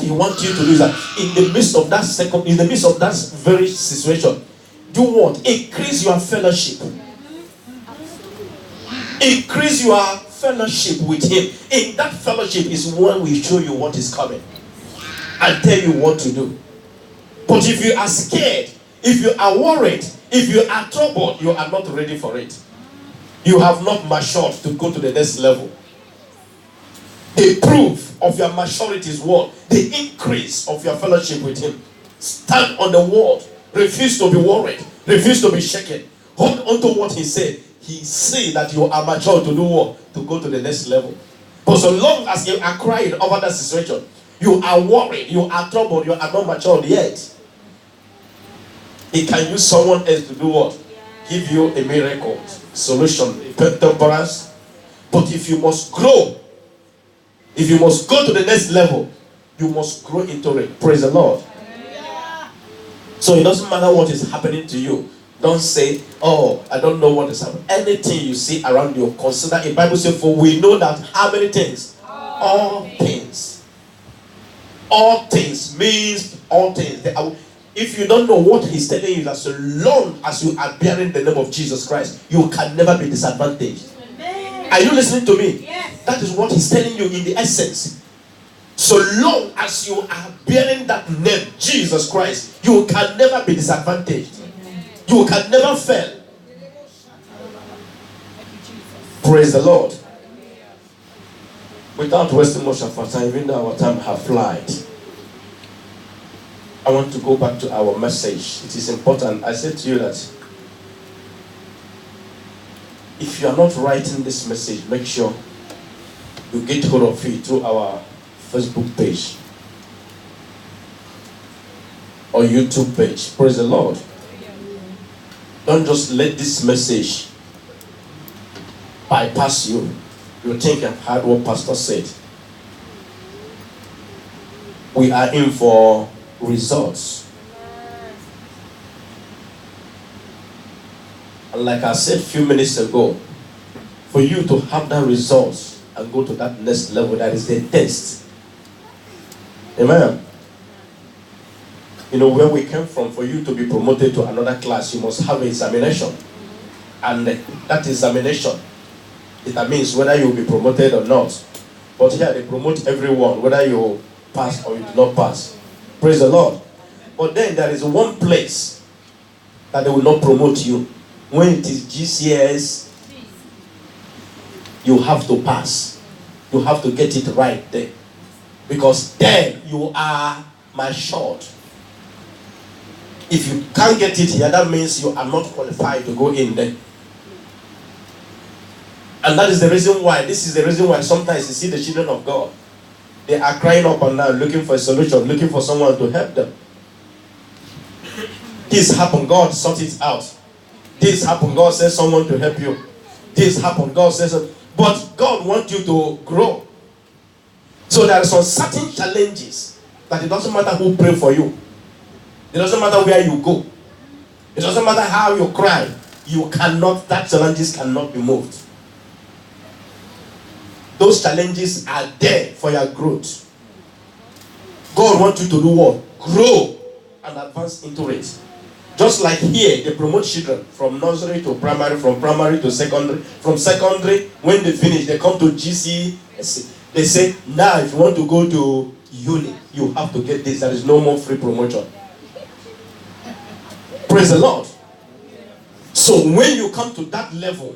he wants you to do is that in the midst of that very situation, do what? Increase your fellowship. Increase your fellowship with him. In that fellowship is when we show you what is coming and tell you what to do. But if you are scared, if you are worried, if you are troubled, you are not ready for it. You have not matured to go to the next level. The proof of your maturity is what? The increase of your fellowship with him. Stand on the word. Refuse to be worried. Refuse to be shaken. Hold on to what he said. He said that you are mature to do what? To go to the next level. But so long as you are crying over that situation, you are worried, you are troubled, you are not matured yet. He can use someone else to do what? Give you a miracle, solution, temperance. But if you must grow, if you must go to the next level, you must grow into it. Praise the Lord. So it doesn't matter what is happening to you. Don't say, oh, I don't know what is happening. Anything you see around you, consider it. The Bible says, for we know that how many things? All things. All things means all things. If you don't know what he's telling you, that so long as you are bearing the name of Jesus Christ, you can never be disadvantaged. Amen. Are you listening to me? Yes. That is what he's telling you in the essence. So long as you are bearing that name, Jesus Christ, you can never be disadvantaged. You can never fail. Praise the Lord. Without wasting much of our time, even though our time have flied, I want to go back to our message. It is important. I said to you that if you are not writing this message, make sure you get hold of it through our Facebook page or YouTube page. Praise the Lord. Don't just let this message bypass you. You think I've heard what Pastor said. We are in for results. And like I said a few minutes ago, for you to have that results and go to that next level, that is the test. Amen. You know, where we came from, for you to be promoted to another class, you must have an examination. And that examination, it means whether you will be promoted or not. But here they promote everyone, whether you pass or you do not pass. Praise the Lord. But then there is one place that they will not promote you. When it is GCS, you have to pass. You have to get it right there. Because then you are matured. If you can't get it here, that means you are not qualified to go in there. And that is the reason why, this is the reason why sometimes you see the children of God, they are crying up and down, looking for a solution, looking for someone to help them. This happened, God sort it out. This happened, God says someone to help you. This happened, God says, but God wants you to grow. So there are some certain challenges that it doesn't matter who pray for you. It doesn't matter where you go. It doesn't matter how you cry. You cannot, that challenges cannot be moved. Those challenges are there for your growth. God wants you to do what? Grow and advance into it. Just like here, they promote children from nursery to primary, from primary to secondary. From secondary, when they finish, they come to GC. They say, now if you want to go to uni, you have to get this. There is no more free promotion. Praise the Lord. So when you come to that level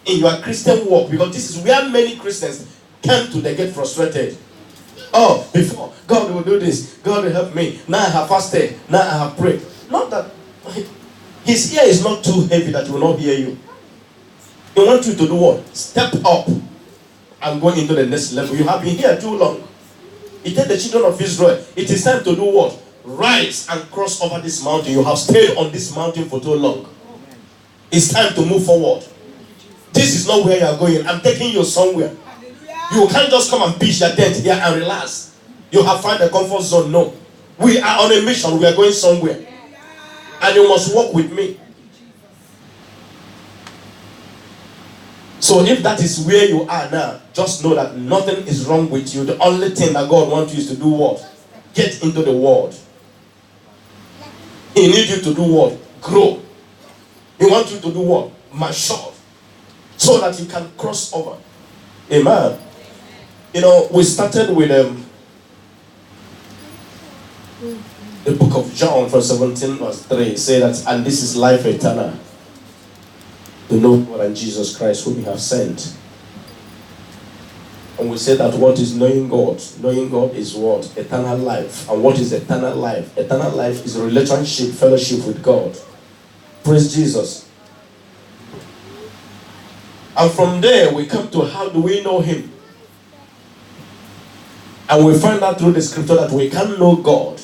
in your Christian walk, because this is where many Christians come to, they get frustrated. Oh, before God will do this, God will help me. Now I have fasted, now I have prayed. Not that his ear is not too heavy that he will not hear you. He wants you to do what? Step up and go into the next level. You have been here too long. He told the children of Israel, it is time to do what? Rise and cross over this mountain. You have stayed on this mountain for too long. It's time to move forward. This is not where you are going. I'm taking you somewhere. You can't just come and pitch your tent here and relax. You have found a comfort zone. No. We are on a mission. We are going somewhere. And you must walk with me. So if that is where you are now, just know that nothing is wrong with you. The only thing that God wants you is to do what? get into the world. He needs you to do what? Grow. He wants you to do what? Mature. So that you can cross over. Amen. You know, we started with the book of John, verse 17, verse 3. Say that, and this is life eternal, to know God and Jesus Christ whom He have sent. And we say that what is knowing God? Knowing God is what? Eternal life. And what is eternal life? Eternal life is a relationship, fellowship with God. Praise Jesus. And from there we come to how do we know Him? And we find out through the scripture that we can know God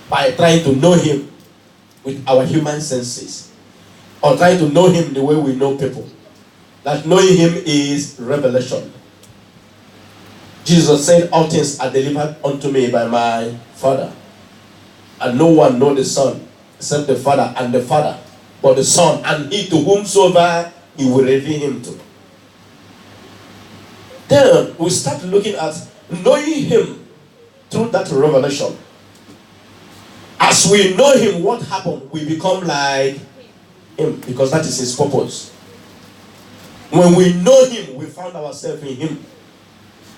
by trying to know Him with our human senses, or trying to know Him the way we know people. That knowing Him is revelation. Jesus said, all things are delivered unto me by my Father. And no one knows the Son except the Father, and the Father, but the Son, and He to whomsoever He will reveal Him to. Then we start looking at knowing Him through that revelation. As we know Him, what happened? We become like Him, because that is His purpose. When we know Him, we found ourselves in Him.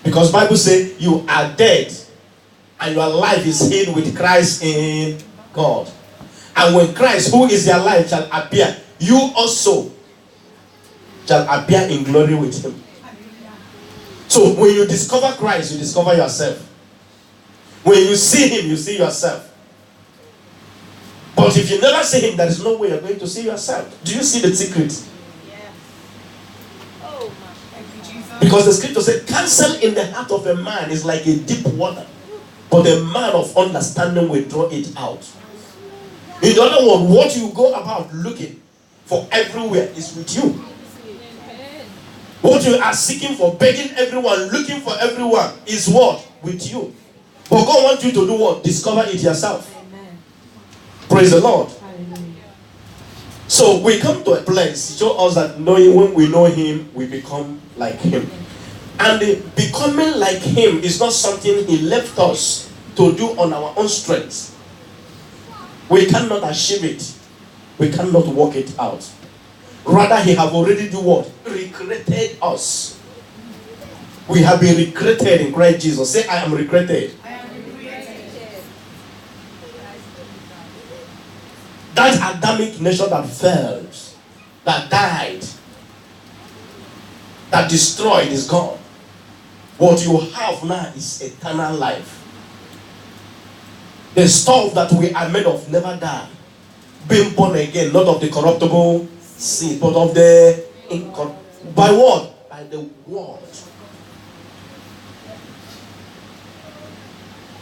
Because the Bible says you are dead and your life is hid with Christ in God. And when Christ, who is your life, shall appear, you also shall appear in glory with Him. So when you discover Christ, you discover yourself. When you see Him, you see yourself. But if you never see Him, there is no way you're going to see yourself. Do you see the secret? Because the scripture said, counsel in the heart of a man is like a deep water, but the man of understanding will draw it out. In other words, what you go about looking for everywhere is with you. What you are seeking for, begging everyone, looking for everyone is what? With you. But God wants you to do what? Discover it yourself. Amen. Praise the Lord. Hallelujah. So we come to a place, show us that knowing, when we know Him, we become like Him. And the becoming like Him is not something He left us to do on our own strength. We cannot achieve it. We cannot work it out. Rather, He have already do what? Recreated us. We have been recreated in Christ Jesus. Say, I am recreated. I am recreated. That Adamic nature that fell, that died, that destroyed is gone. What you have now is eternal life. The stuff that we are made of never die. Being born again, not of the corruptible seed, but of the incorruptible. By what? By the word.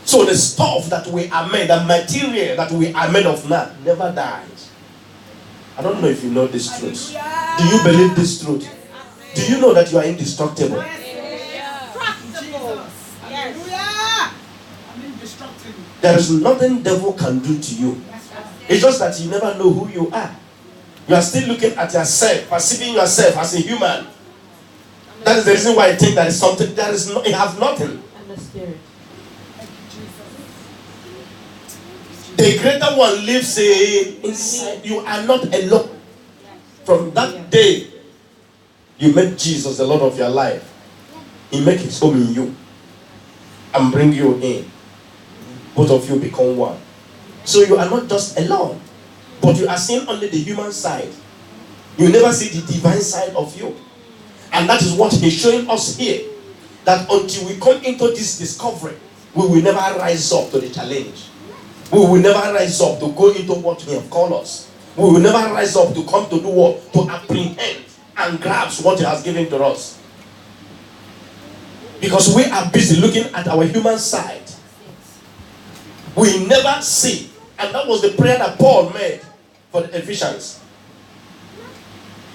So the stuff that we are made, the material that we are made of now, never dies. I don't know if you know this truth. Do you believe this truth? Do you know that you are indestructible? There is nothing devil can do to you. It's just that you never know who you are. You are still looking at yourself, perceiving yourself as a human. That is the reason why I think there is something. There is no, it has nothing. And the Spirit. The greater one lives inside. You are not alone. From that day, you met Jesus, the Lord of your life. He make His home in you and bring you in. Both of you become one. So you are not just alone, but you are seeing only the human side. You never see the divine side of you. And that is what He's showing us here. That until we come into this discovery, we will never rise up to the challenge. We will never rise up to go into what He has called us. We will never rise up to come to do what? To apprehend and grasp what He has given to us. Because we are busy looking at our human side. We never see. And that was the prayer that Paul made for the Ephesians.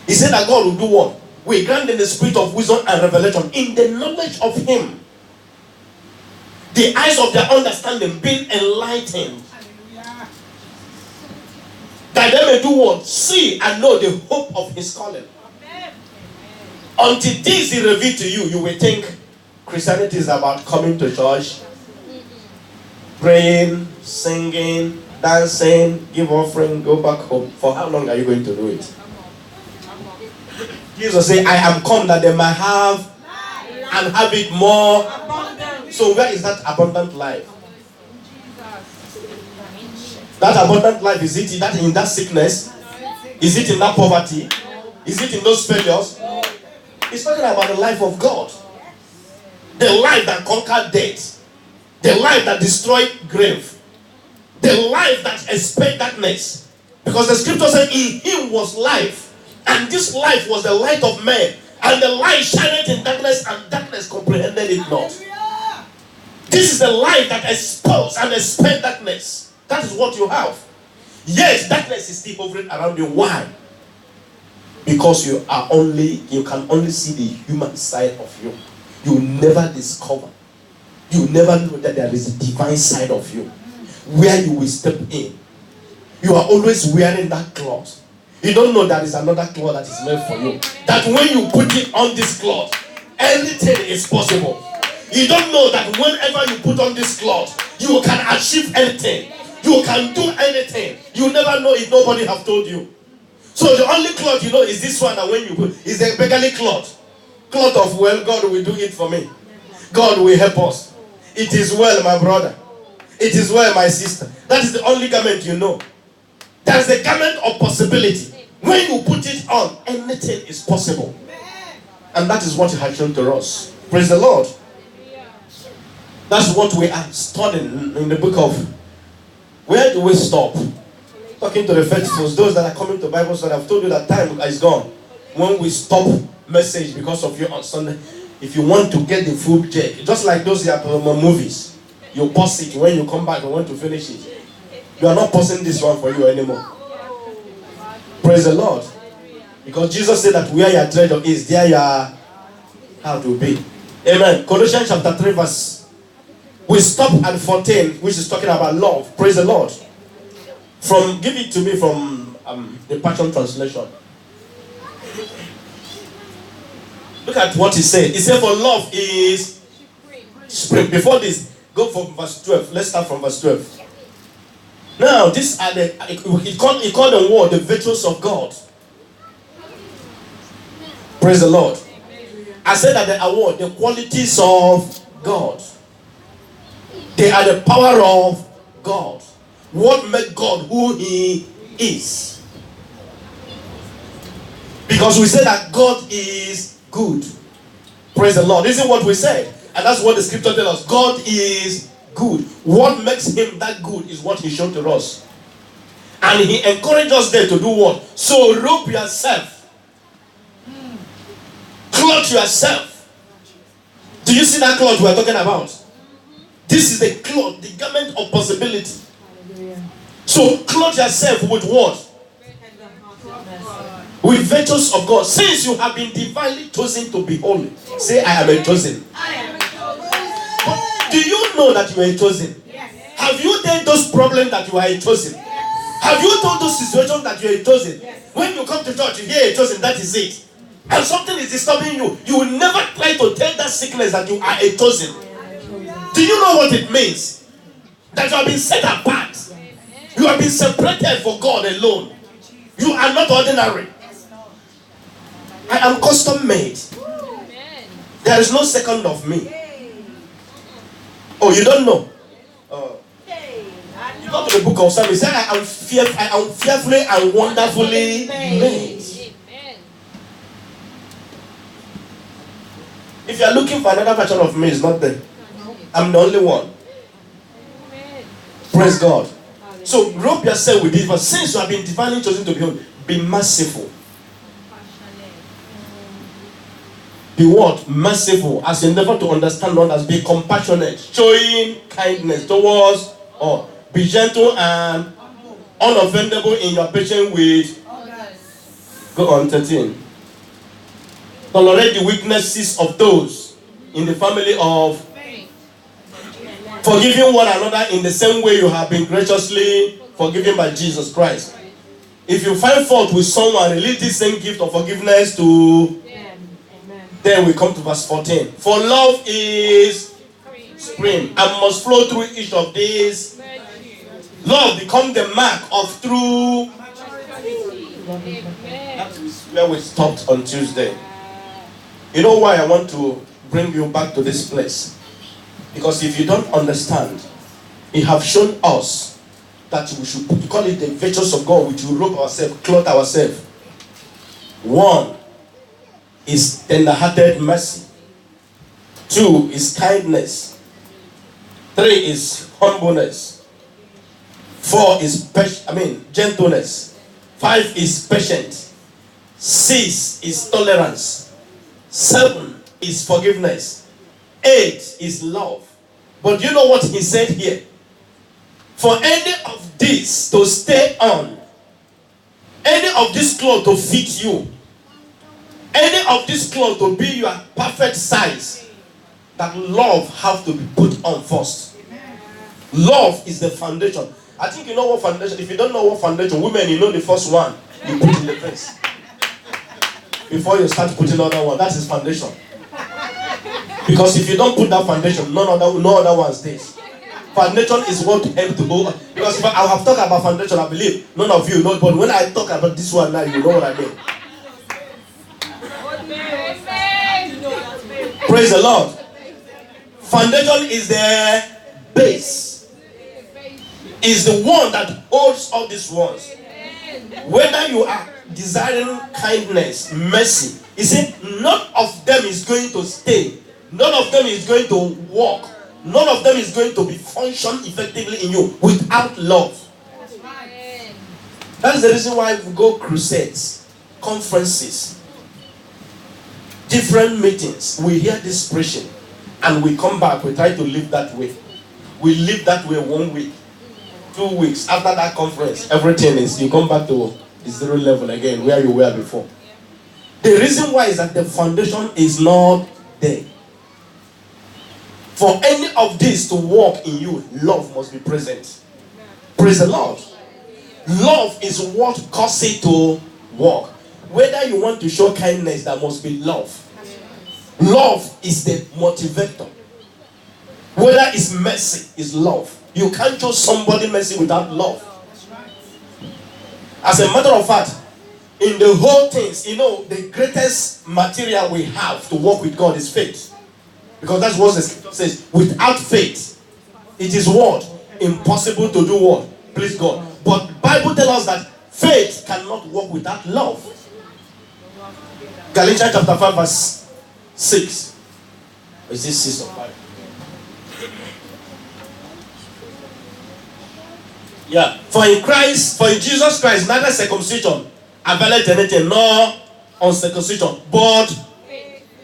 He said that God will do what? We grant them the spirit of wisdom and revelation in the knowledge of Him. The eyes of their understanding being enlightened. That they may do what? See and know the hope of His calling. Until this is revealed to you, you will think Christianity is about coming to church, praying, singing, dancing, give offering, go back home. For how long are you going to do it? Jesus said, I am come that they might have and have it more. So where is that abundant life? That abundant life, is it in that sickness? Is it in that poverty? Is it in those failures? It's talking about the life of God. The life that conquered death. The life that destroyed grave. The life that escaped darkness. Because the scripture said in him was life. And this life was the light of men. And the light shined in darkness, and darkness comprehended it not. This is the light that exposed and expelled darkness. That is what you have. Yes, darkness is still hovering around you. Why? Because you can only see the human side of you. You never discover. You never know that there is a divine side of you where you will step in. You are always wearing that cloth. You don't know there is another cloth that is meant for you. That when you put it on this cloth, anything is possible. You don't know that whenever you put on this cloth, you can achieve anything. You can do anything. You never know if nobody have told you. So the only cloth you know is this one, and when you put is the beggarly cloth. Cloth of, well, God will do it for me. God will help us. It is well, my brother. It is well, my sister. That is the only garment you know. That's the garment of possibility. When you put it on, anything is possible. And that is what He has shown to us. Praise the Lord. That's what we are studying in the book of. Where do we stop? Talking to the faithful, those that are coming to Bible study. I've told you that time is gone. When we stop message because of you on Sunday, if you want to get the full check, just like those movies, you pause it. When you come back and want to finish it, you are not pausing this one for you anymore. Praise the Lord. Because Jesus said that where your treasure is, there your heart will be. Amen. Colossians chapter 3 verse. We stop at 14, which is talking about love. Praise the Lord. Give it to me from the Passion Translation. Look at what he said. He said, for love is spring. Before this, go from verse 12. Let's start from verse 12. Now, these are he called the word the virtues of God. Praise the Lord. I said that they are what? The qualities of God. They are the power of God. What makes God who He is? Because we said that God is good. Praise the Lord. This is what we said. And that's what the scripture tells us. God is good. What makes Him that good is what He showed to us. And He encouraged us there to do what? So robe yourself. Clothe yourself. Do you see that cloth we are talking about? This is the cloth, the garment of possibility. So clothe yourself with what? With virtues of God. Since you have been divinely chosen to be holy. Say, I am a chosen. But do you know that you are a chosen? Have you done those problems that you are a chosen? Have you done those situations that you are a chosen? When you come to church, you hear a chosen, that is it. And something is disturbing you. You will never try to tell that sickness that you are a chosen. Do you know what it means? That you have been set apart. You have been separated for God alone. You are not ordinary. I am custom made. There is no second of me. Oh, you don't know? You go to the book of Psalms. It says, I am fearfully and wonderfully made. If you are looking for another version of me, it's not there. I'm the only one. Praise God. So robe yourself with this. But since you have been divinely chosen to be holy, be merciful. Be what? Merciful. As you endeavor to understand others, be compassionate, showing kindness towards all. Be gentle and unoffendable in your patience with others. Go on, 13. Tolerate the weaknesses of those in the family of faith. Forgiving one another in the same way you have been graciously forgiven by Jesus Christ. If you find fault with someone, release this same gift of forgiveness to them. Then we come to verse 14. For love is spring and must flow through each of these. Love become the mark of true. That is where we stopped on Tuesday. You know why I want to bring you back to this place? Because if you don't understand, He have shown us that we should call it the virtues of God, which we robe ourselves, clothe ourselves. One is tender-hearted mercy. Two is kindness. Three is humbleness. Four is gentleness. Five is patience. Six is tolerance. Seven is forgiveness. Eight is love. But you know what he said here? For any of this to stay on, any of this cloth to fit you, any of this cloth to be your perfect size, that love have to be put on first. Love is the foundation. I think you know what foundation. If you don't know what foundation, women, you know the first one you put in the face before you start putting other one. That is foundation. Because if you don't put that foundation, no other one stays. Foundation is what help to go. Because if I have talked about foundation, I believe none of you know. But when I talk about this one now, you know what I mean. Praise the Lord. Foundation is the base. Is the one that holds all these ones. Whether you are desiring kindness, mercy, you see, none of them is going to stay. None of them is going to walk. None of them is going to be function effectively in you without love. That is the reason why we go crusades, conferences, different meetings. We hear this preaching and we come back. We try to live that way. We live that way 1 week, 2 weeks. After that conference, everything is, you come back to the zero level again where you were before. The reason why is that the foundation is not there. For any of this to work in you, love must be present. Praise the Lord. Love is what causes it to work. Whether you want to show kindness, there must be love. Love is the motivator. Whether it's mercy, is love. You can't show somebody mercy without love. As a matter of fact, in the whole things, you know, the greatest material we have to walk with God is faith. Because that's what the scripture says. Without faith, it is what? Impossible to do what? Please God. But the Bible tells us that faith cannot work without love. Galatians chapter 5 verse 6. Is this 6 or 5? Yeah. For in Jesus Christ, neither circumcision availeth anything, nor uncircumcision, but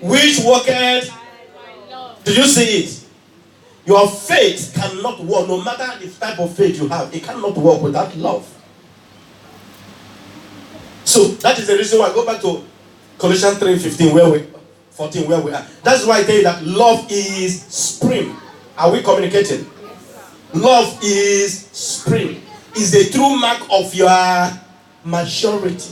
which worketh. Did you see it? Your faith cannot work, no matter the type of faith you have, it cannot work without love. So that is the reason why I go back to Colossians 3:15, 14, where we are. That's why I tell you that love is spring. Are we communicating? Love is spring. Is the true mark of your maturity.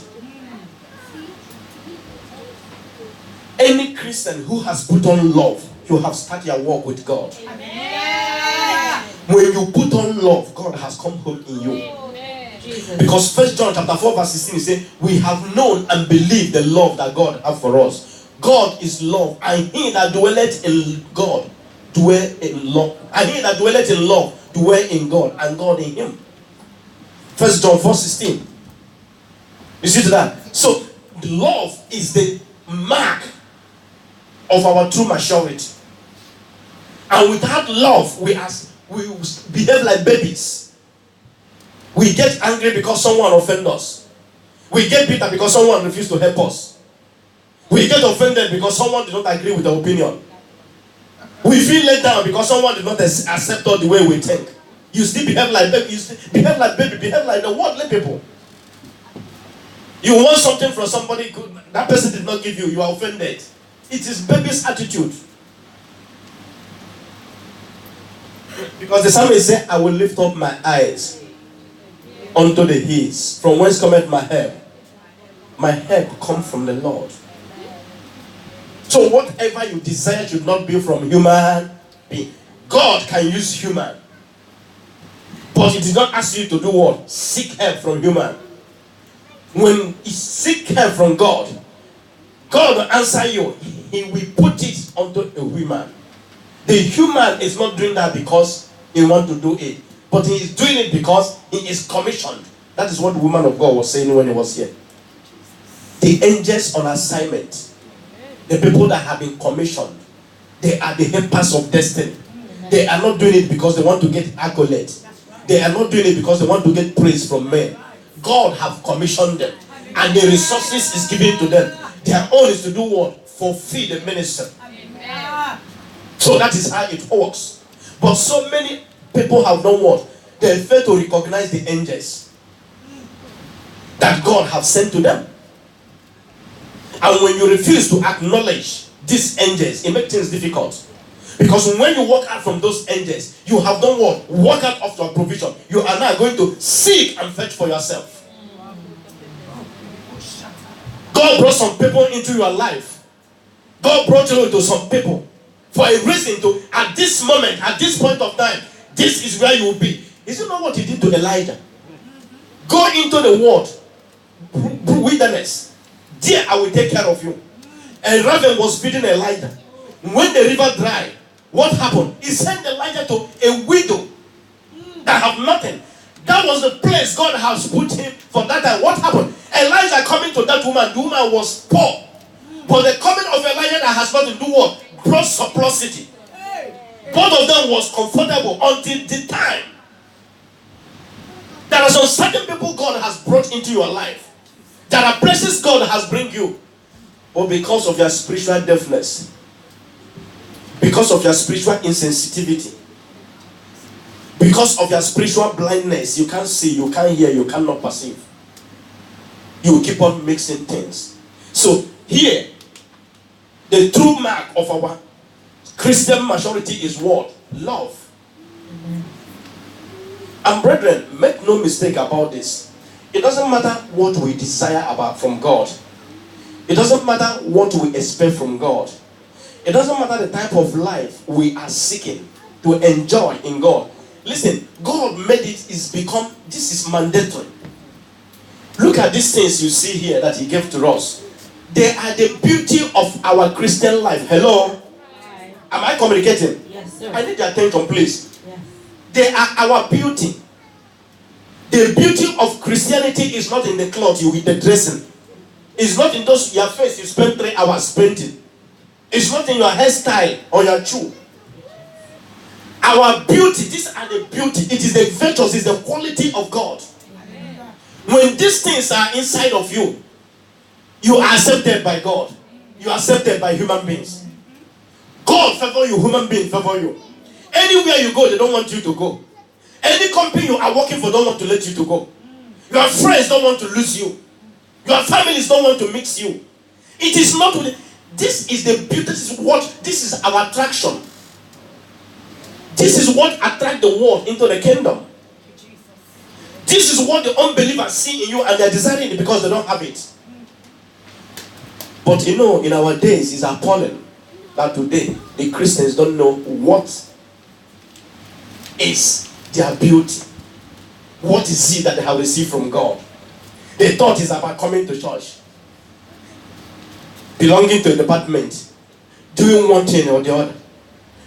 Any Christian who has put on love, you have started your walk with God. Amen. When you put on love, God has come home in you. Amen. Because 1 John chapter 4 verse 16 says, we have known and believed the love that God has for us. God is love, and he that dwelleth in God dwell in love. And he that dwelleth in love dwell in God, and God in him. 1 John 4:16. You see to that? So love is the mark of our true maturity. And without love, we behave like babies. We get angry because someone offended us. We get bitter because someone refused to help us. We get offended because someone did not agree with our opinion. We feel let down because someone did not accept us the way we think. You still behave like baby. You still behave like baby. Behave like the worldly people. You want something from somebody, that person did not give you. You are offended. It is baby's attitude. Because the psalmist said, I will lift up my eyes unto the hills, from whence cometh my help. My help comes from the Lord. So whatever you desire should not be from human being. God can use human. But it did not ask you to do what? Seek help from human. When you seek help from God, God will answer you. He will put it onto a human. The human is not doing that because he wants to do it, but he is doing it because he is commissioned. That is what the woman of God was saying when he was here. The angels on assignment, the people that have been commissioned, they are the helpers of destiny. They are not doing it because they want to get accolades. They are not doing it because they want to get praise from men. God have commissioned them, and the resources is given to them. Their own is to do what? Fulfill the ministry. So that is how it works. But so many people have done what? They fail to recognize the angels that God have sent to them. And when you refuse to acknowledge these angels, it makes things difficult. Because when you walk out from those angels, you have done what? Walk out of your provision. You are now going to seek and fetch for yourself. God brought some people into your life. God brought you to some people for a reason to, at this moment, at this point of time, this is where you will be. Is it not what he did to Elijah? Go into the world, wilderness. There I will take care of you. A raven was feeding Elijah. When the river dried, what happened? He sent Elijah to a widow that have nothing. That was the place God has put him for that time. What happened? Elijah coming to that woman, the woman was poor. But the coming of Elijah that has nothing to do what? Brought surplusity. Both of them was comfortable until the time. There are some certain people God has brought into your life. There are places God has bring you. But because of your spiritual deafness, because of your spiritual insensitivity, because of your spiritual blindness, you can't see, you can't hear, you cannot perceive. You keep on mixing things. So here, the true mark of our Christian maturity is what? Love. And brethren, make no mistake about this. It doesn't matter what we desire about from God. It doesn't matter what we expect from God. It doesn't matter the type of life we are seeking to enjoy in God. Listen, God made it is become, this is mandatory. Look at these things you see here that he gave to us. They are the beauty of our Christian life. Hello? Hi. Am I communicating? Yes, sir. I need your attention, please. Yes. They are our beauty. The beauty of Christianity is not in the cloth you with the dressing. It's not in those your face you spend 3 hours painting. It's not in your hairstyle or your shoe. Our beauty, these are the beauty. It is the virtues, it's the quality of God. When these things are inside of you, you are accepted by God. You are accepted by human beings. God favor you, human beings favor you. Anywhere you go, they don't want you to go. Any company you are working for don't want to let you to go. Your friends don't want to lose you. Your families don't want to mix you. It is not. This is the beauty. This is our attraction. This is what attracts the world into the kingdom. This is what the unbelievers see in you and they're desiring it because they don't have it. But you know, in our days, it's appalling that today the Christians don't know what is their beauty. What is it that they have received from God? They thought it's about coming to church, belonging to a department, doing one thing or the other.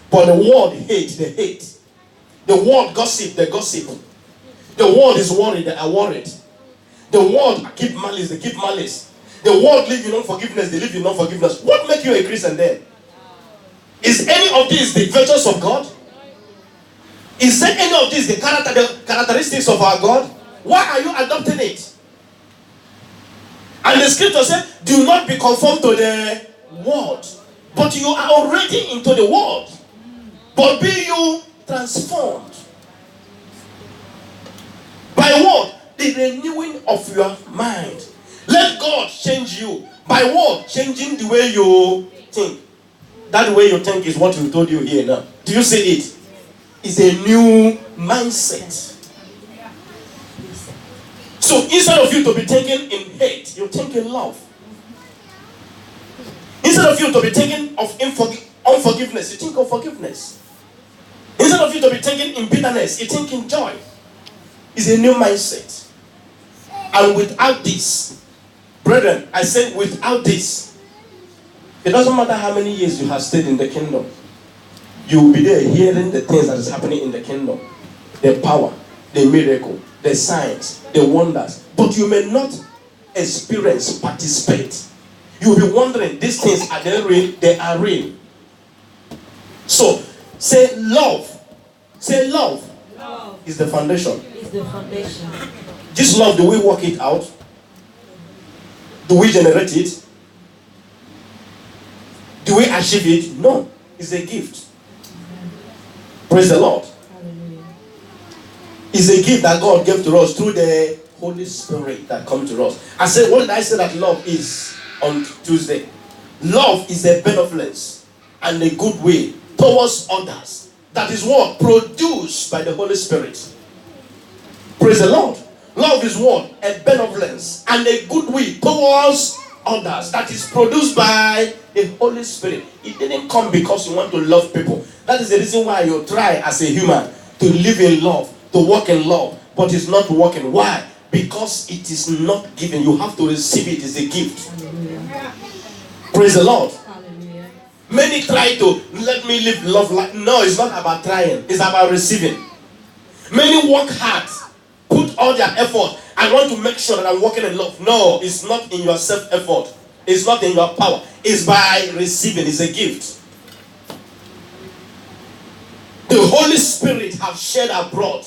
But the world hate, they hate. The world gossip, they gossip. The world is worried, they are worried. The world keep malice, they keep malice. The world live in unforgiveness, they live in unforgiveness. What makes you a Christian then? Is any of these the virtues of God? Is there any of these the characteristics of our God? Why are you adopting it? And the scripture says, do not be conformed to the world, but you are already into the world. But be you transformed. By what? The renewing of your mind. Let God change you. By what? Changing the way you think. That way you think is what we told you here now. Do you see it? It's a new mindset. So instead of you to be thinking in hate, you think in love. Instead of you to be thinking of unforgiveness, you think of forgiveness. Instead of you to be thinking in bitterness, you think in joy. It's a new mindset. And without this, brethren, I said without this, it doesn't matter how many years you have stayed in the kingdom. You will be there hearing the things that is happening in the kingdom. The power, the miracle, the signs, the wonders. But you may not experience, participate. You will be wondering, these things, are they real? They are real. So, say love. Say love. Love is the foundation. is the foundation. This love, do we work it out? Do we generate it? Do we achieve it? No. It's a gift. Praise the Lord. Hallelujah. It's a gift that God gave to us through the Holy Spirit that comes to us. I said, what did I say that love is on Tuesday? Love is a benevolence and a good will towards others. That is what? Produced by the Holy Spirit. Praise the Lord. Love is what? A benevolence and a good will towards others. That is produced by the Holy Spirit. It didn't come because you want to love people. That is the reason why you try as a human to live in love, to walk in love, but it's not working. Why? Because it is not given. You have to receive it as a gift. Hallelujah. Praise the Lord. Hallelujah. Many try to let me live love like. No, it's not about trying. It's about receiving. Many work hard, put all their effort. I want to make sure that I'm walking in love. No, it's not in your self-effort. It's not in your power. It's by receiving. It's a gift. The Holy Spirit has shed abroad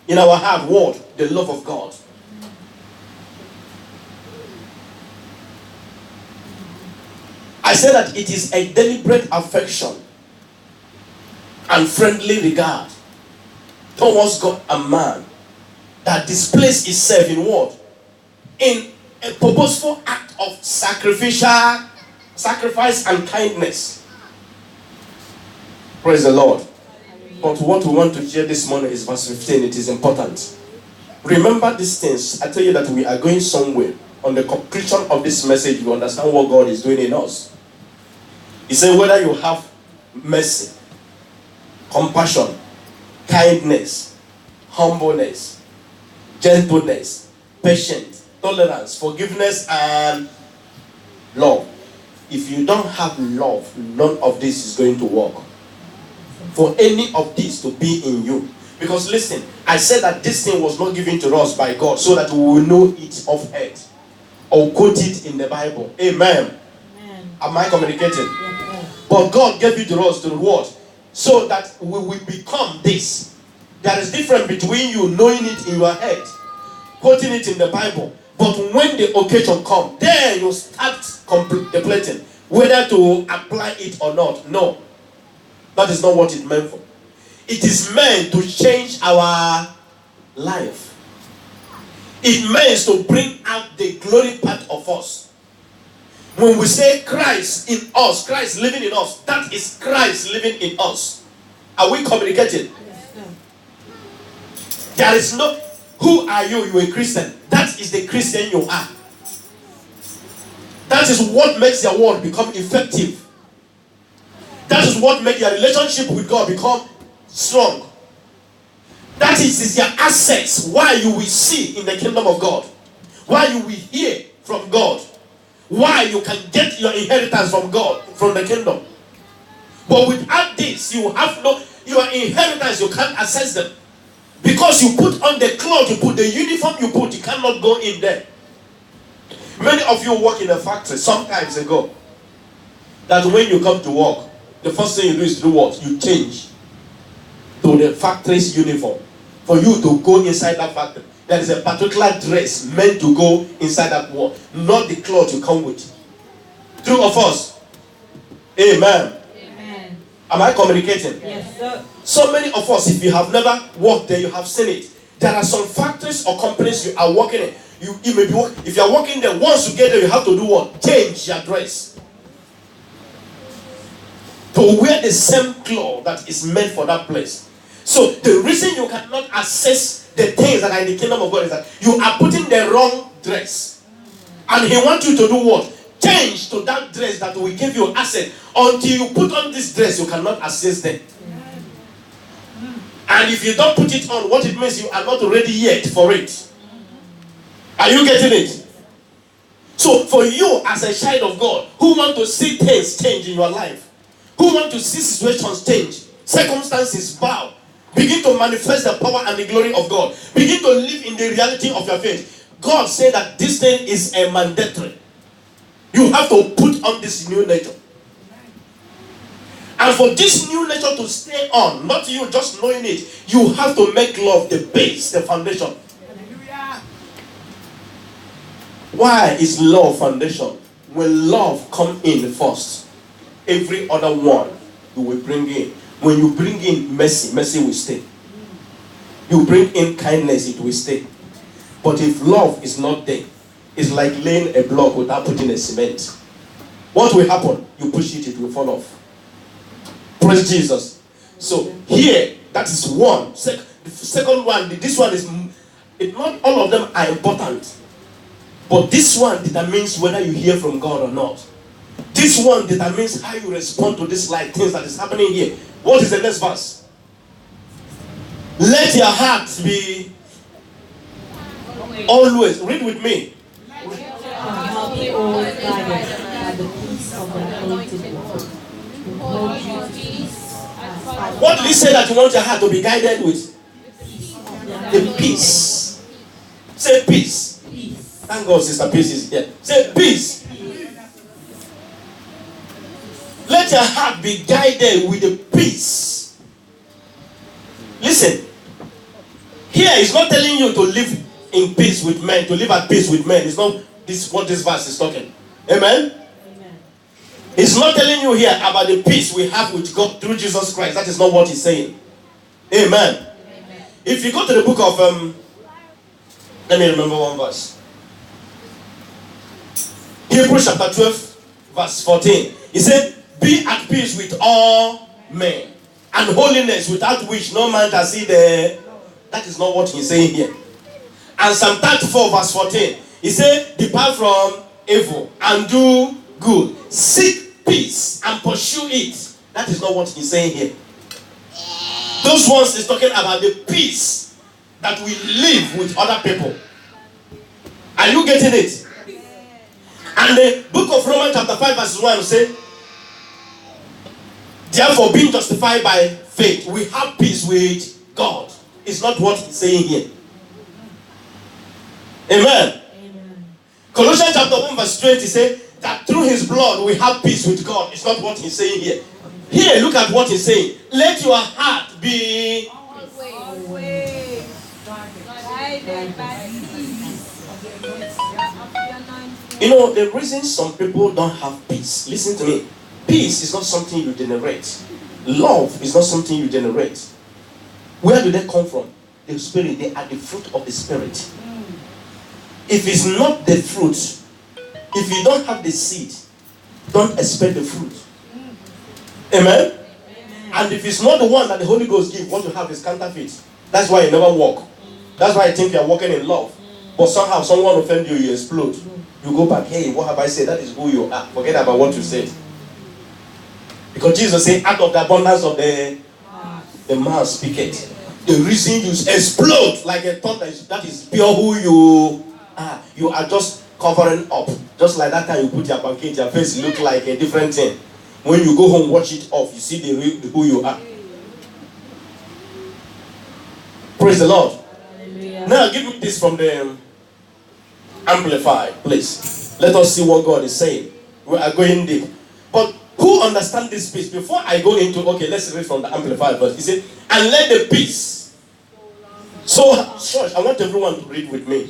in our heart, what? The love of God. I said that it is a deliberate affection and friendly regard towards God and man that displays itself in what? In a purposeful act of sacrifice and kindness. Praise the Lord. But what we want to hear this morning is verse 15. It is important. Remember these things. I tell you that we are going somewhere. On the conclusion of this message, you understand what God is doing in us. He said, whether you have mercy, compassion, kindness, humbleness, gentleness, patience, tolerance, forgiveness, and love. If you don't have love, none of this is going to work. For any of this to be in you. Because listen, I said that this thing was not given to us by God so that we will know it of head or quote it in the Bible. Amen. Amen. Am I communicating? Yes, But God gave it to us to what? So that we will become this. There is difference between you knowing it in your head, quoting it in the Bible, but when the occasion comes, then you start contemplating whether to apply it or not. No. That is not what it meant for. It is meant to change our life. It means to bring out the glory part of us. When we say Christ in us, Christ living in us, that is Christ living in us. Are we communicating? yes, sir. There is no, who are you? You're a Christian. That is the Christian you are. That is what makes your word become effective. That is what makes your relationship with God become strong. That is your assets. Why you will see in the kingdom of God. Why you will hear from God. Why you can get your inheritance from God, from the kingdom. But without this, you have no, your inheritance, you can't access them. Because you put on the cloth, you put the uniform you put, you cannot go in there. Many of you work in a factory sometimes ago. That when you come to work, the first thing you do is to do what? You change to the factory's uniform. For you to go inside that factory, there is a particular dress meant to go inside that wall, not the cloth you come with. True of us? Amen. Amen. Am I communicating? Yes, sir. So many of us, if you have never worked there, you have seen it. There are some factories or companies you are working in. You may be working. If you are working there, once you get there, you have to do what? Change your dress. To wear the same cloth that is meant for that place. So the reason you cannot access the things that are in the kingdom of God is that you are putting the wrong dress. And he wants you to do what? change to that dress that will give you access. Until you put on this dress, you cannot access them. And if you don't put it on, what it means, you are not ready yet for it. Are you getting it? So for you as a child of God, who want to see things change in your life, who want to see situations change, circumstances bow, begin to manifest the power and the glory of God, begin to live in the reality of your faith. God said that this thing is a mandatory. You have to put on this new nature. And for this new nature to stay on, not you just knowing it, you have to make love the base, the foundation. Why is love foundation? When love come in first, every other one you will bring in. When you bring in mercy, mercy will stay. You bring in kindness, it will stay. But if love is not there, it's like laying a block without putting a cement. What will happen? You push it, it will fall off. Praise Jesus. So here, that is one. The second one, this one is, not all of them are important. But this one determines whether you hear from God or not. This one determines how you respond to this life, things that is happening here. What is the next verse? Let your heart be always, read with me. Be always guided by the peace of the anointed one. What did he say that you want your heart to be guided with? The peace. Say peace. Thank God, Sister Peace is here. Say peace. Let your heart be guided with the peace. Listen. Here is not telling you to live in peace with men, to live at peace with men. It's not this what this verse is talking. Amen? Amen. It's not telling you here about the peace we have with God through Jesus Christ. That is not what he's saying. Amen. Amen. If you go to the book of let me remember one verse. Hebrews chapter 12, verse 14. He said, be at peace with all men, and holiness, without which no man can see the. That is not what he's saying here. And Psalm 34, verse 14. He said, depart from evil and do good. Seek peace and pursue it. That is not what he's saying here. Those ones is talking about the peace that we live with other people. Are you getting it? And the book of Romans chapter 5 verse 1 say, therefore being justified by faith, we have peace with God. It's not what he's saying here. Amen. Amen. Colossians chapter 1 verse 20 say that through his blood we have peace with God. It's not what he's saying here. Here, look at what he's saying. Let your heart be always guided by peace. You know, the reason some people don't have peace, listen to me. Peace is not something you generate. Love is not something you generate. Where do they come from? The Spirit. They are the fruit of the Spirit. If it's not the fruit, if you don't have the seed, don't expect the fruit. Amen? Amen? And if it's not the one that the Holy Ghost gives, what you have is counterfeit. That's why you never walk. That's why I think you are walking in love. But somehow someone offends you, you explode. You go back, hey, what have I said? That is who you are. Forget about what you said. Because Jesus said, out of the abundance of the mouth speaketh. The reason you explode like a thought that is pure who you are. You are just covering up. Just like that time you put your pancake, your face look like a different thing. When you go home, watch it off. You see the who you are. Praise the Lord. Hallelujah. Now give me this from the Amplified, please. Let us see what God is saying. We are going deep. But who understands this peace? Before I go into, okay, let's read from the Amplified verse. He said, and let the peace. So, church, I want everyone to read with me.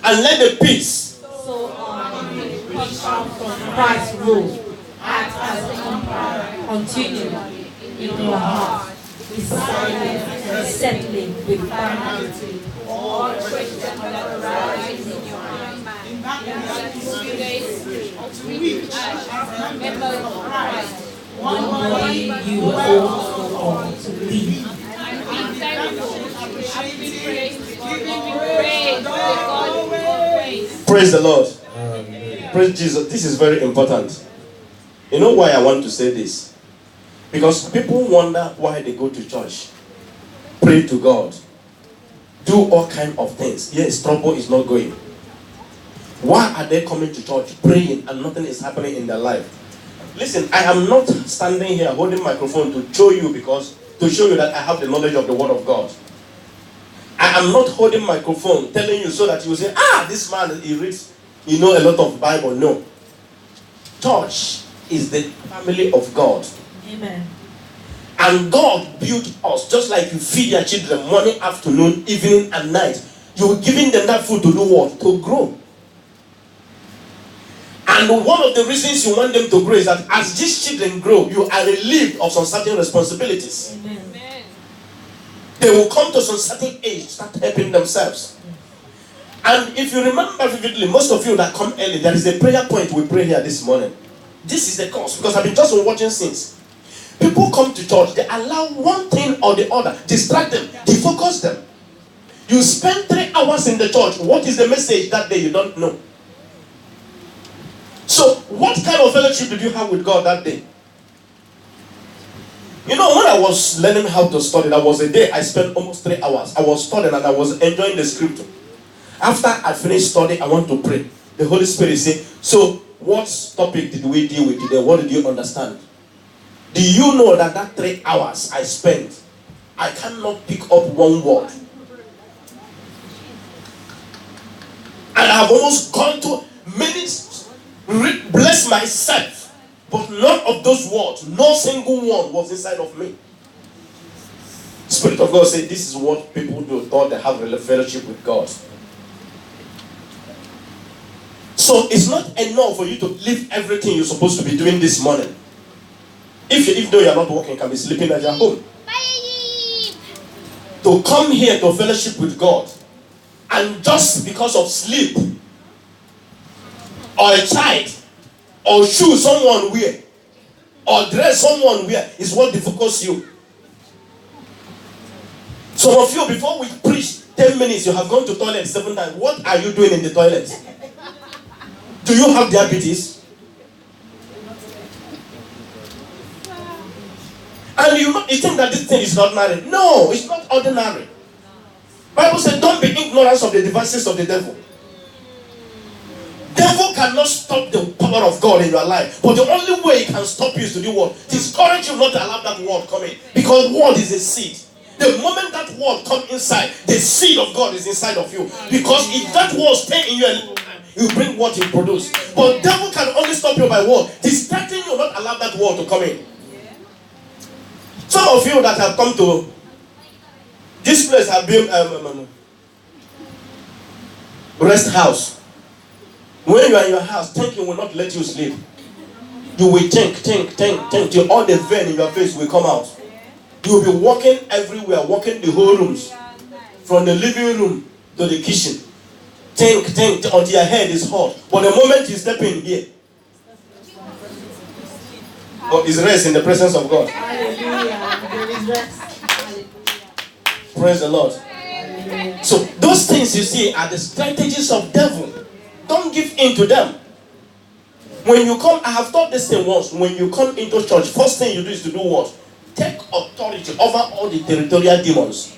And let the peace. So, which come from Christ's rule, act as the empire, continue in your heart, deciding and settling with finality all questions that arise in your mind. In that few days, members of Christ, one body you will also ought to lead. And be thankful, appreciate, giving praise to the God of praise. Praise the Lord. Praise Jesus. This is very important. You know why I want to say this? Because people wonder why they go to church, pray to God, do all kind of things. Yes, trouble is not going. Why are they coming to church, praying, and nothing is happening in their life? Listen, I am not standing here holding microphone to show you that I have the knowledge of the Word of God. I am not holding microphone telling you so that you will say, this man, he reads, a lot of Bible. No. Church is the family of God. Amen. And God built us just like you feed your children morning, afternoon, evening, and night. You're giving them that food to do what? To grow. And one of the reasons you want them to grow is that as these children grow, you are relieved of some certain responsibilities. Amen. They will come to some certain age, start helping themselves. And if you remember vividly, most of you that come early, there is a prayer point we pray here this morning. This is the cause, because I've been just watching since. People come to church, they allow one thing or the other, distract them, defocus them. You spend 3 hours in the church, what is the message that day? You don't know. So, what kind of fellowship did you have with God that day? When I was learning how to study, that was a day I spent almost 3 hours. I was studying and I was enjoying the scripture. After I finished studying, I want to pray. The Holy Spirit said, so what topic did we deal with today? What did you understand? Do you know that 3 hours I spent, I cannot pick up one word? And I have almost gone to many, bless myself, but none of those words, no single one was inside of me. Spirit of God said, this is what people do, thought they have a fellowship with God. So it's not enough for you to leave everything you're supposed to be doing this morning. Even though you're not working, you can be sleeping at your home. To come here to fellowship with God, and just because of sleep, or a child, or shoe someone wear, or dress someone wear, is what defocuses you. Some of you, before we preach 10 minutes, you have gone to toilet 7 times. What are you doing in the toilet? Do you have diabetes? And you think that this thing is ordinary? No, it's not ordinary. Bible said, don't be ignorant of the devices of the devil. Devil cannot stop the power of God in your life. But the only way he can stop you is to do what? Discourage you not to allow that word come in. Because word is a seed. The moment that word comes inside, the seed of God is inside of you. Because if that word stay in you, you bring what you produce. But devil can only stop you by word. Distracting you, not allow that word to come in. Some of you that have come to this place have been rest house. When you are in your house, thinking will not let you sleep. You will think till all the vein in your face will come out. You will be walking everywhere, walking the whole rooms, from the living room to the kitchen. Think until your head is hot. But the moment you step in here, is rest in the presence of God. Praise the Lord. So those things you see are the strategies of devil. Don't give in to them. When you come, I have taught this thing once. When you come into church, first thing you do is to do what? Take authority over all the territorial demons.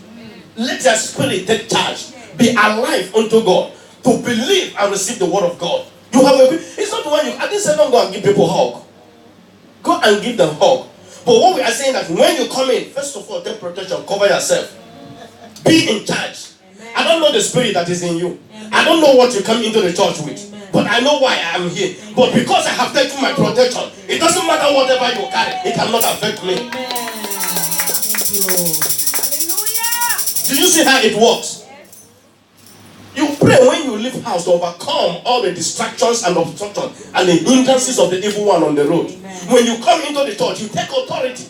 Let your spirit take charge. Be alive unto God. To believe and receive the word of God. You have it's not the one I didn't say don't go and give people hug. Go and give them hug. But what we are saying that when you come in, first of all, take protection, cover yourself. Be in charge. I don't know the spirit that is in you. I don't know what you come into the church with. But I know why I am here. But because I have taken my protection, it doesn't matter whatever you carry, it cannot affect me. Do you see how it works? You pray when you leave house to overcome all the distractions and obstructions and the hindrances of the evil one on the road. When you come into the church, you take authority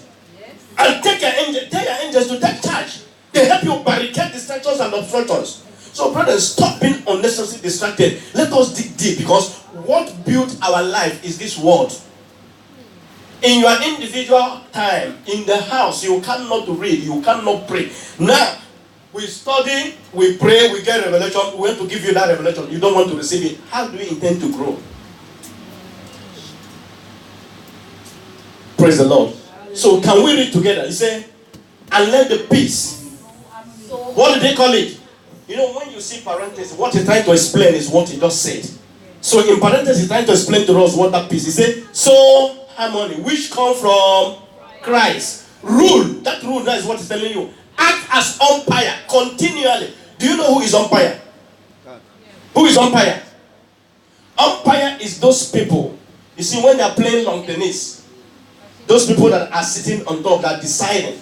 and tell your angels to take charge. They help you barricade distractions and obstructions. So brothers, stop being unnecessarily distracted. Let us dig deep, because what built our life is this word. In your individual time, in the house, you cannot read, you cannot pray. Now, we study, we pray, we get revelation. We want to give you that revelation. You don't want to receive it. How do you intend to grow? Praise the Lord. So can we read together? He said, and let the peace. What do they call it? You know, when you see parenthesis, what he's trying to explain is what he just said. So in parenthesis, he's trying to explain to us what that peace. He said, so harmony, which come from Christ. Rule. That rule, that is what he's telling you. Act as umpire continually. Do you know who is umpire? Who is umpire? Umpire is those people. You see, when they are playing long tennis, those people that are sitting on top, that are deciding,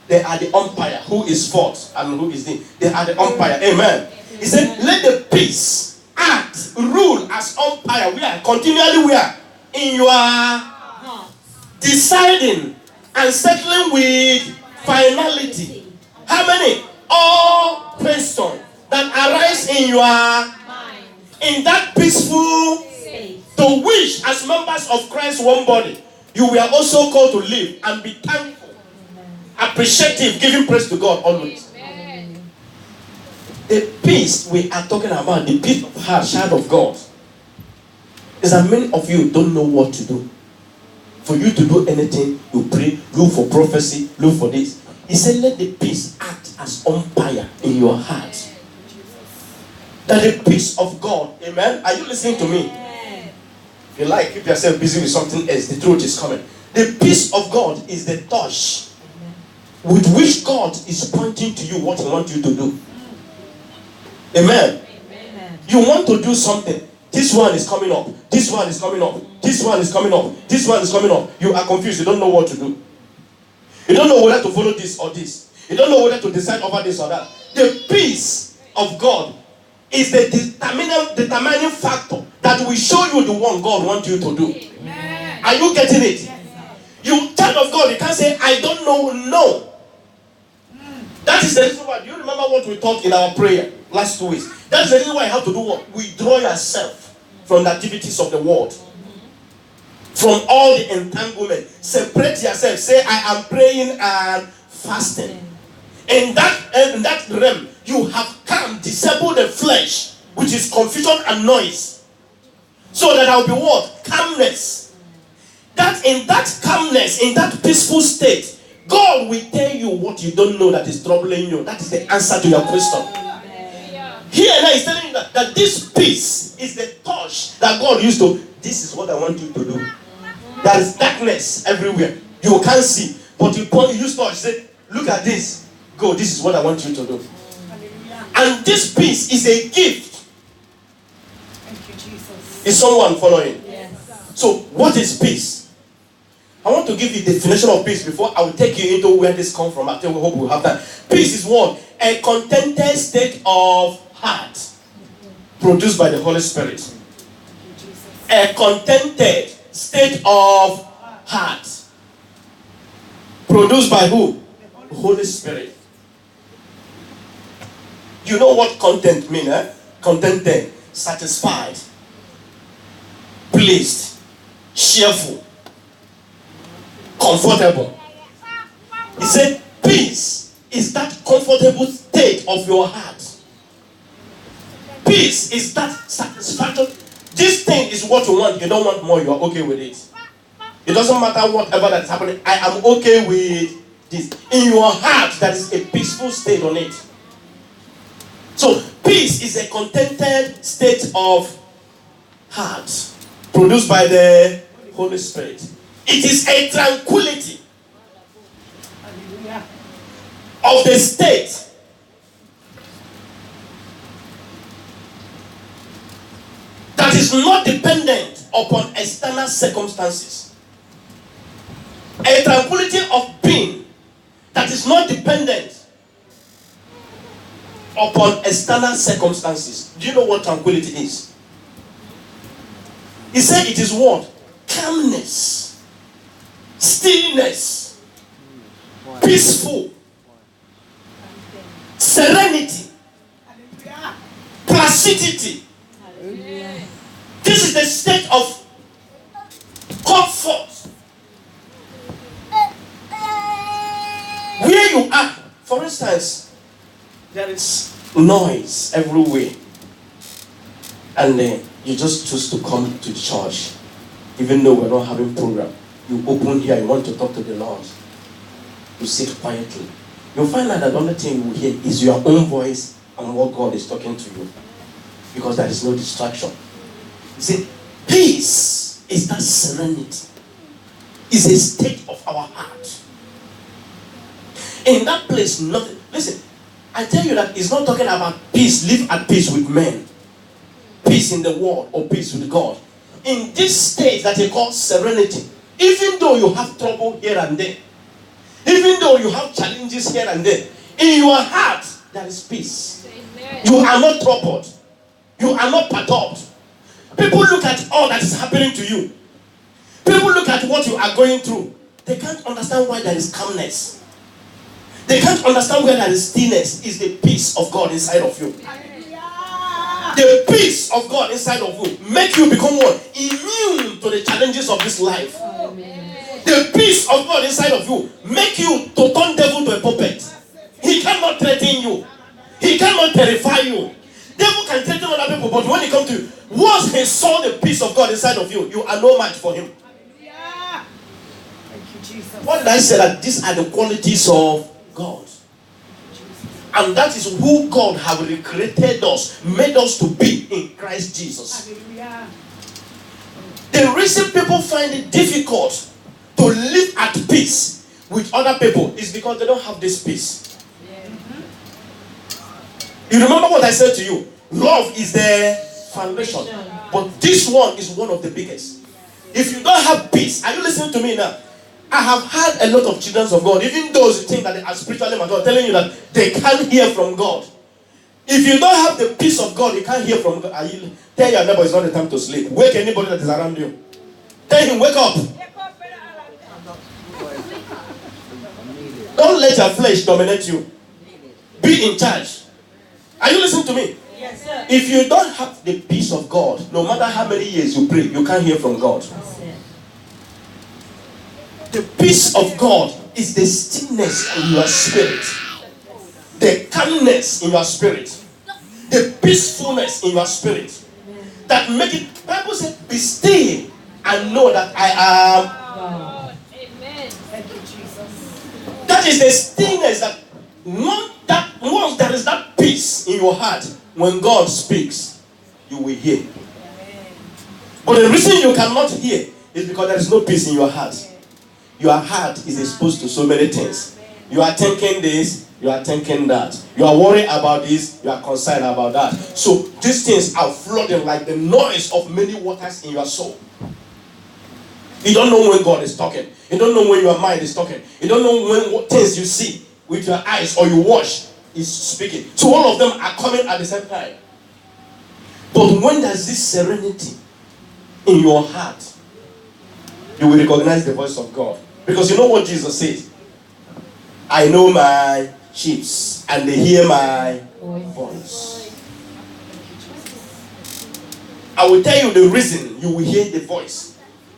they are the umpire. Who is fourth and who is the? They are the umpire. Amen. He said, let the peace act, rule as umpire. We are continually in your deciding and settling with finality. How many? All questions that arise in your mind, in that peaceful state, to which as members of Christ one body, you were also called to live and be thankful, appreciative, giving praise to God always. Amen. The peace we are talking about, the peace of heart, child of God, is that many of you don't know what to do. For you to do anything, you pray, look for prophecy, look for this. He said, let the peace act as umpire in your heart. That the peace of God, amen. Are you listening to me? If you like, keep yourself busy with something else. The truth is coming. The peace of God is the touch with which God is pointing to you what He wants you to do. Amen. You want to do something. This one is coming up. This one is coming up. This one is coming up. This one is coming up. You are confused. You don't know what to do. You don't know whether to follow this or this. You don't know whether to decide over this or that. The peace of God is the determining factor that will show you the one God wants you to do. Amen. Are you getting it? Yes, you child of God, you can't say, I don't know. No. That is the reason why. Do you remember what we taught in our prayer last 2 weeks? That's the reason why you have to do what? Withdraw yourself from the activities of the world. From all the entanglement. Separate yourself. Say, I am praying and fasting. In that realm, you have come, disable the flesh, which is confusion and noise. So that there will be what? Calmness. That in that calmness, in that peaceful state, God will tell you what you don't know that is troubling you. That is the answer to your question. Here now he's telling you that this peace is the touch that God used to. This is what I want you to do. There is darkness everywhere. You can't see. But you use touch. Say, look at this. Go, this is what I want you to do. And this peace is a gift. Thank you, Jesus. Is someone following? Yes. So, what is peace? I want to give you the definition of peace before I will take you into where this comes from. I hope we'll have that. Peace is what? A contented state of heart produced by the Holy Spirit. A contented state of heart produced by who? The Holy Spirit. You know what content means, eh? Contented, satisfied, pleased, cheerful, comfortable. He said, peace is that comfortable state of your heart. Peace is that satisfaction. This thing is what you want. You don't want more. You are okay with it. It doesn't matter whatever that's happening. I am okay with this. In your heart, there is a peaceful state on it. So, peace is a contented state of heart produced by the Holy Spirit. It is a tranquility of the state that is not dependent upon external circumstances. A tranquility of being that is not dependent upon external circumstances. Do you know what tranquility is? He said it is what? Calmness, stillness, peaceful, serenity, placidity. This is the state of comfort. Where you are, for instance, there is noise everywhere, and then you just choose to come to church, even though we're not having program. you open here, you want to talk to the Lord, you sit quietly, you'll find out that the only thing you will hear is your own voice and what God is talking to you. Because there is no distraction. You see, peace is that serenity. It's a state of our heart. In that place, nothing. Listen, I tell you that it's not talking about peace, live at peace with men, peace in the world, or peace with God. In this state that they call serenity, even though you have trouble here and there, even though you have challenges here and there, in your heart there is peace. You are not troubled. You are not perturbed. People look at all that is happening to you. People look at what you are going through. They can't understand why there is calmness. They can't understand where there is stillness. Is the peace of God inside of you. The peace of God inside of you make you become what? Immune to the challenges of this life. The peace of God inside of you make you to turn devil to a puppet. He cannot threaten you. He cannot terrify you. Devil can threaten other people, but when it comes to you, once he saw the peace of God inside of you, you are no match for him. What did I say? That these are the qualities of God. And that is who God has recreated us, made us to be in Christ Jesus. The reason people find it difficult to live at peace with other people is because they don't have this peace. You remember what I said to you? Love is the foundation. But this one is one of the biggest. If you don't have peace, are you listening to me now? I have had a lot of children of God, even those who think that they are spiritually mature, telling you that they can't hear from God. If you don't have the peace of God, you can't hear from God. Tell your neighbor it's not the time to sleep. Wake anybody that is around you. Tell him, wake up. Don't let your flesh dominate you. Be in charge. Are you listening to me? Yes, sir. If you don't have the peace of God, no matter how many years you pray, you can't hear from God. The peace of God is the stillness in your spirit, the calmness in your spirit, the peacefulness in your spirit that make it. Bible says, "Be still and know that I am God." Amen. Thank you, Jesus. That is the stillness that once there is that peace in your heart, when God speaks, you will hear. But the reason you cannot hear is because there is no peace in your heart. Your heart is exposed to so many things. You are thinking this, you are thinking that. You are worried about this, you are concerned about that. So these things are flooding like the noise of many waters in your soul. You don't know when God is talking. You don't know when your mind is talking. You don't know when what things you see with your eyes or you watch is speaking. So all of them are coming at the same time. But when there's this serenity in your heart, you will recognize the voice of God. Because you know what Jesus says? I know my sheep and they hear my voice. I will tell you the reason you will hear the voice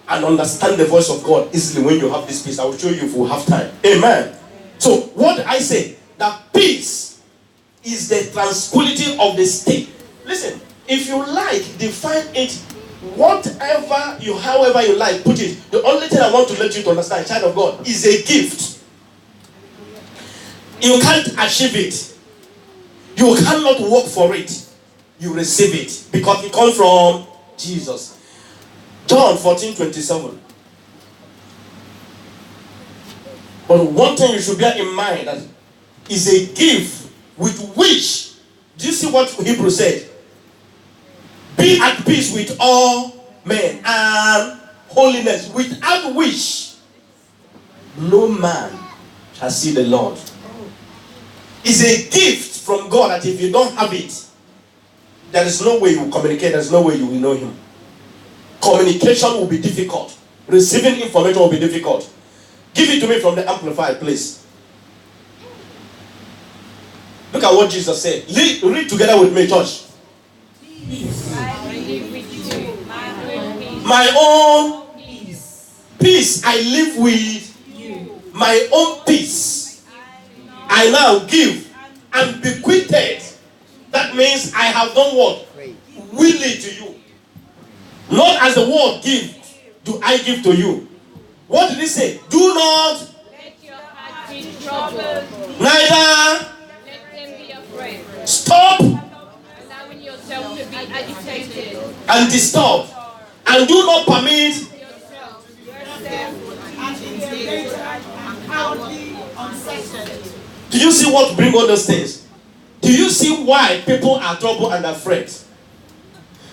and understand the voice of God easily when you have this peace. I will show you if we have time. Amen. So what I say, that peace is the tranquility of the state. Listen, if you like, define it whatever you, however you like, put it. The only thing I want to let you to understand, child of God, is a gift. You can't achieve it. You cannot work for it. You receive it because it comes from Jesus. John 14:27. But one thing you should bear in mind that is a gift with which, do you see what Hebrew said? Be at peace with all men and holiness, without which no man shall see the Lord. It's a gift from God that if you don't have it, there is no way you will communicate, there is no way you will know Him. Communication will be difficult. Receiving information will be difficult. Give it to me from the Amplified, please. Look at what Jesus said. Read together with me, church. My own peace I live with you. My own peace I now give and bequeathed. That means I have done what? Willingly to you. Not as the world gives do I give to you. What did he say? Do not, Let your heart be troubled. neither Let them be afraid. stop Allowing yourself to be agitated. and disturb, and do not permit. Yourself. And intimidated and cowardly uncertain. Do you see what bring all those things? Do you see why people are troubled and afraid?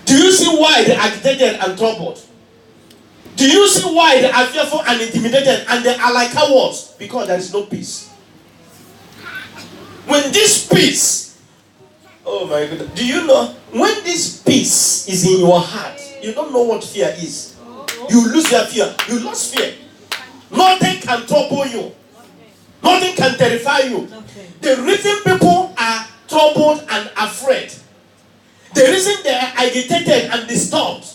Do you see why they are agitated and troubled? Do you see why they are fearful and intimidated and they are like cowards? Because there is no peace. When this peace, oh my goodness, do you know when this peace is in your heart, you don't know what fear is. You lose your fear. You lost fear. Nothing can trouble you. Nothing can terrify you. The reason people are troubled and afraid, the reason they are agitated and disturbed,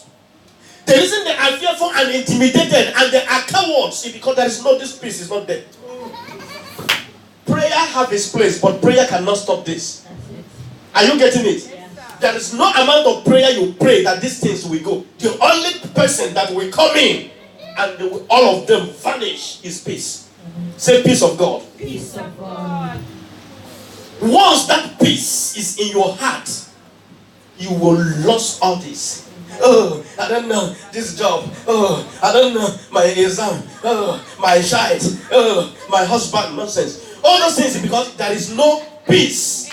the reason they are fearful and intimidated and they are cowards is because there is no, this peace is not there. Prayer have its place, but prayer cannot stop this. Are you getting it? There is no amount of prayer you pray that these things will go. The only person that will come in and they will, all of them vanish is peace. Say peace of God. Peace of God. Once that peace is in your heart, you will lose all this. Oh, I don't know this job. Oh, I don't know my exam. Oh, my child. Oh, my husband. Nonsense. All those things because there is no peace.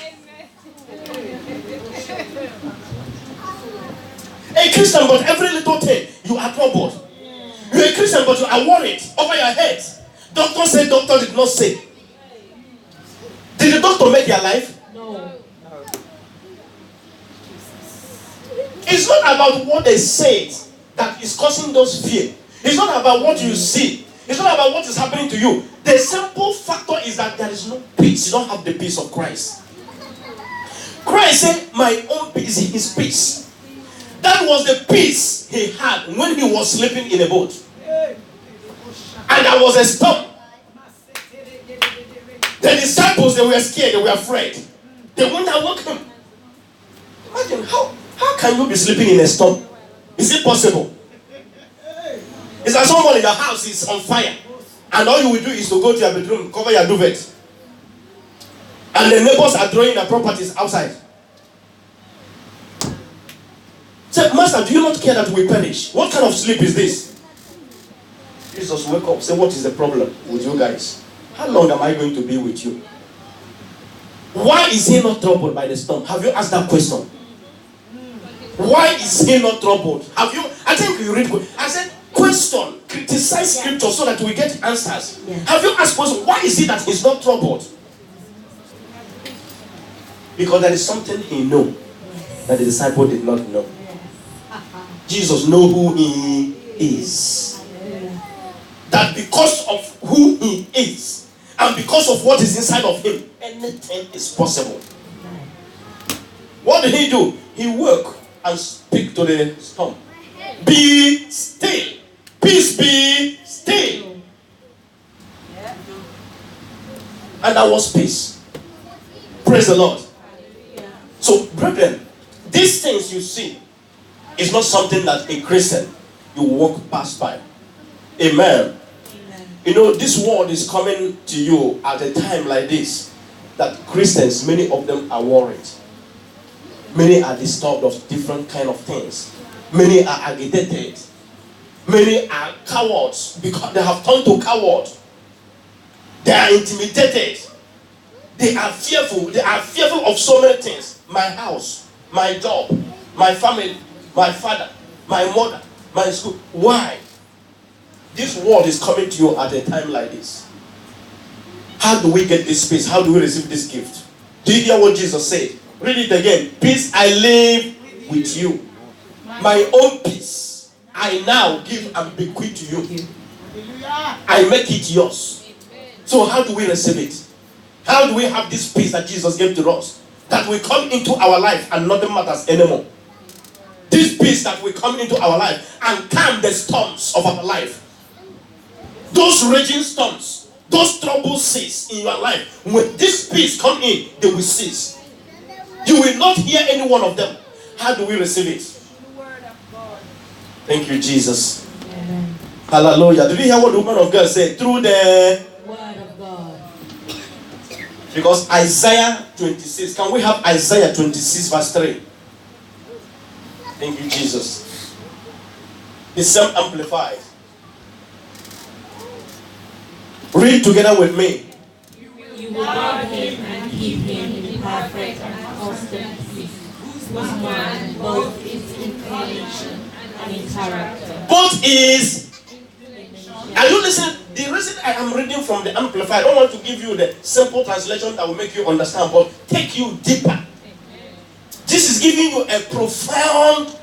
A Christian, but every little thing you are troubled. You're a Christian, but you are worried over your head. Doctor said, doctor did not say. Did the doctor make your life? No. It's not about what they said that is causing those fear. It's not about what you see. It's not about what is happening to you. The simple factor is that there is no peace. You don't have the peace of Christ. Christ said, my own peace is his peace. That was the peace he had when he was sleeping in a boat. And there was a storm. The disciples, they were scared, they were afraid. They went and woke him. Imagine, how can you be sleeping in a storm? Is it possible? It's like someone in your house is on fire. And all you will do is to go to your bedroom, cover your duvet. And the neighbors are throwing their properties outside. Say, Master, do you not care that we perish? What kind of sleep is this? Jesus wake up. Say, what is the problem with you guys? How long am I going to be with you? Why is he not troubled by the storm? Have you asked that question? Why is he not troubled? Have you? I think you read. I said, question, criticize scripture so that we get answers. Have you asked question? Why is it that he's not troubled? Because there is something he knew that the disciple did not know. Jesus knows who he is. That because of who he is and because of what is inside of him, anything is possible. What did he do? He woke and speak to the storm. Be still. Peace be still. And that was peace. Praise the Lord. So, brethren, these things you see is not something that a Christian you walk past by. Amen. You know, this world is coming to you at a time like this that Christians, many of them are worried. Many are disturbed of different kind of things. Many are agitated. Many are cowards because they have turned to coward. They are intimidated. They are fearful. They are fearful of so many things. My house, my job, my family, my father, my mother, my school. Why? This world is coming to you at a time like this. How do we get this peace? How do we receive this gift? Do you hear what Jesus said? Read it again. Peace I leave with you. My own peace I now give and bequeath to you. I make it yours. So how do we receive it? How do we have this peace that Jesus gave to us? That will come into our life and nothing matters anymore. This peace that will come into our life and calm the storms of our life. Those raging storms, those troubles cease in your life. When this peace come in, they will cease. You will not hear any one of them. How do we receive it? Thank you, Jesus. Hallelujah. Did you hear what the woman of God said? Through the Word of God. because Isaiah 26. Can we have Isaiah 26 verse 3? Thank you, Jesus. The same amplified. Read together with me. You will guard him and keep him in perfect and constant peace, whose mind both is inclination and in character. Both is. Are you listening? The reason I am reading from the Amplified, I don't want to give you the simple translation that will make you understand, but take you deeper. This is giving you a profound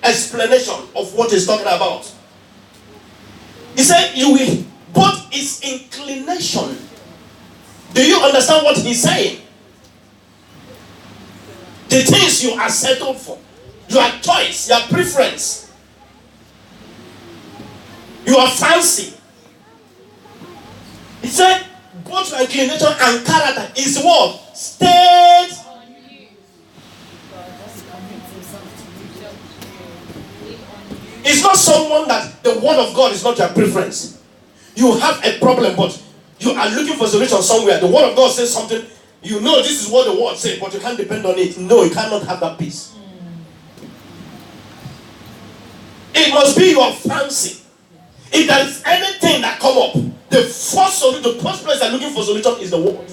explanation of what he's talking about. He said, you will, both is inclination. Do you understand what he's saying? The things you are settled for, your choice, your preference, your fancy. He said, both your inclination and character is what? Stayed. It's not someone that the word of God is not your preference. You have a problem, but you are looking for solution somewhere. The word of God says something. You know this is what the word says, but you can't depend on it. No, you cannot have that peace. It must be your fancy. If there is anything that come up, the first place you're looking for solution is the word.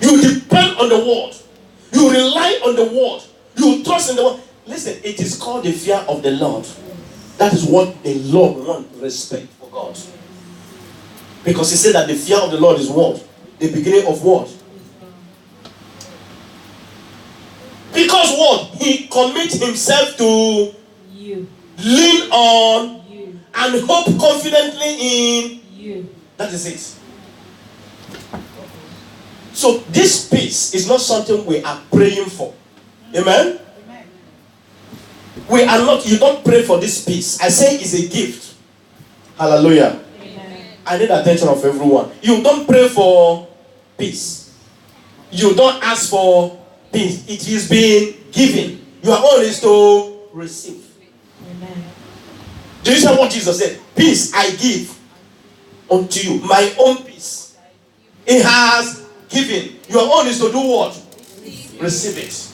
You depend on the word. You rely on the word. You trust in the word. Listen, it is called the fear of the Lord. That is what the Lord wants, respect for God. Because he said that the fear of the Lord is what? The beginning of what? Because what? He commits himself to You. lean on You. and hope confidently in. You. That is it. So this peace is not something we are praying for. Amen? We are not, you don't pray for this peace. I say it's a gift. Hallelujah. Amen. I need attention of everyone. You don't pray for peace. You don't ask for peace. It is being given. Your own is to receive. Amen. Do you hear what Jesus said? Peace I give unto you. My own peace. It has given. Your own is to do what? Receive it.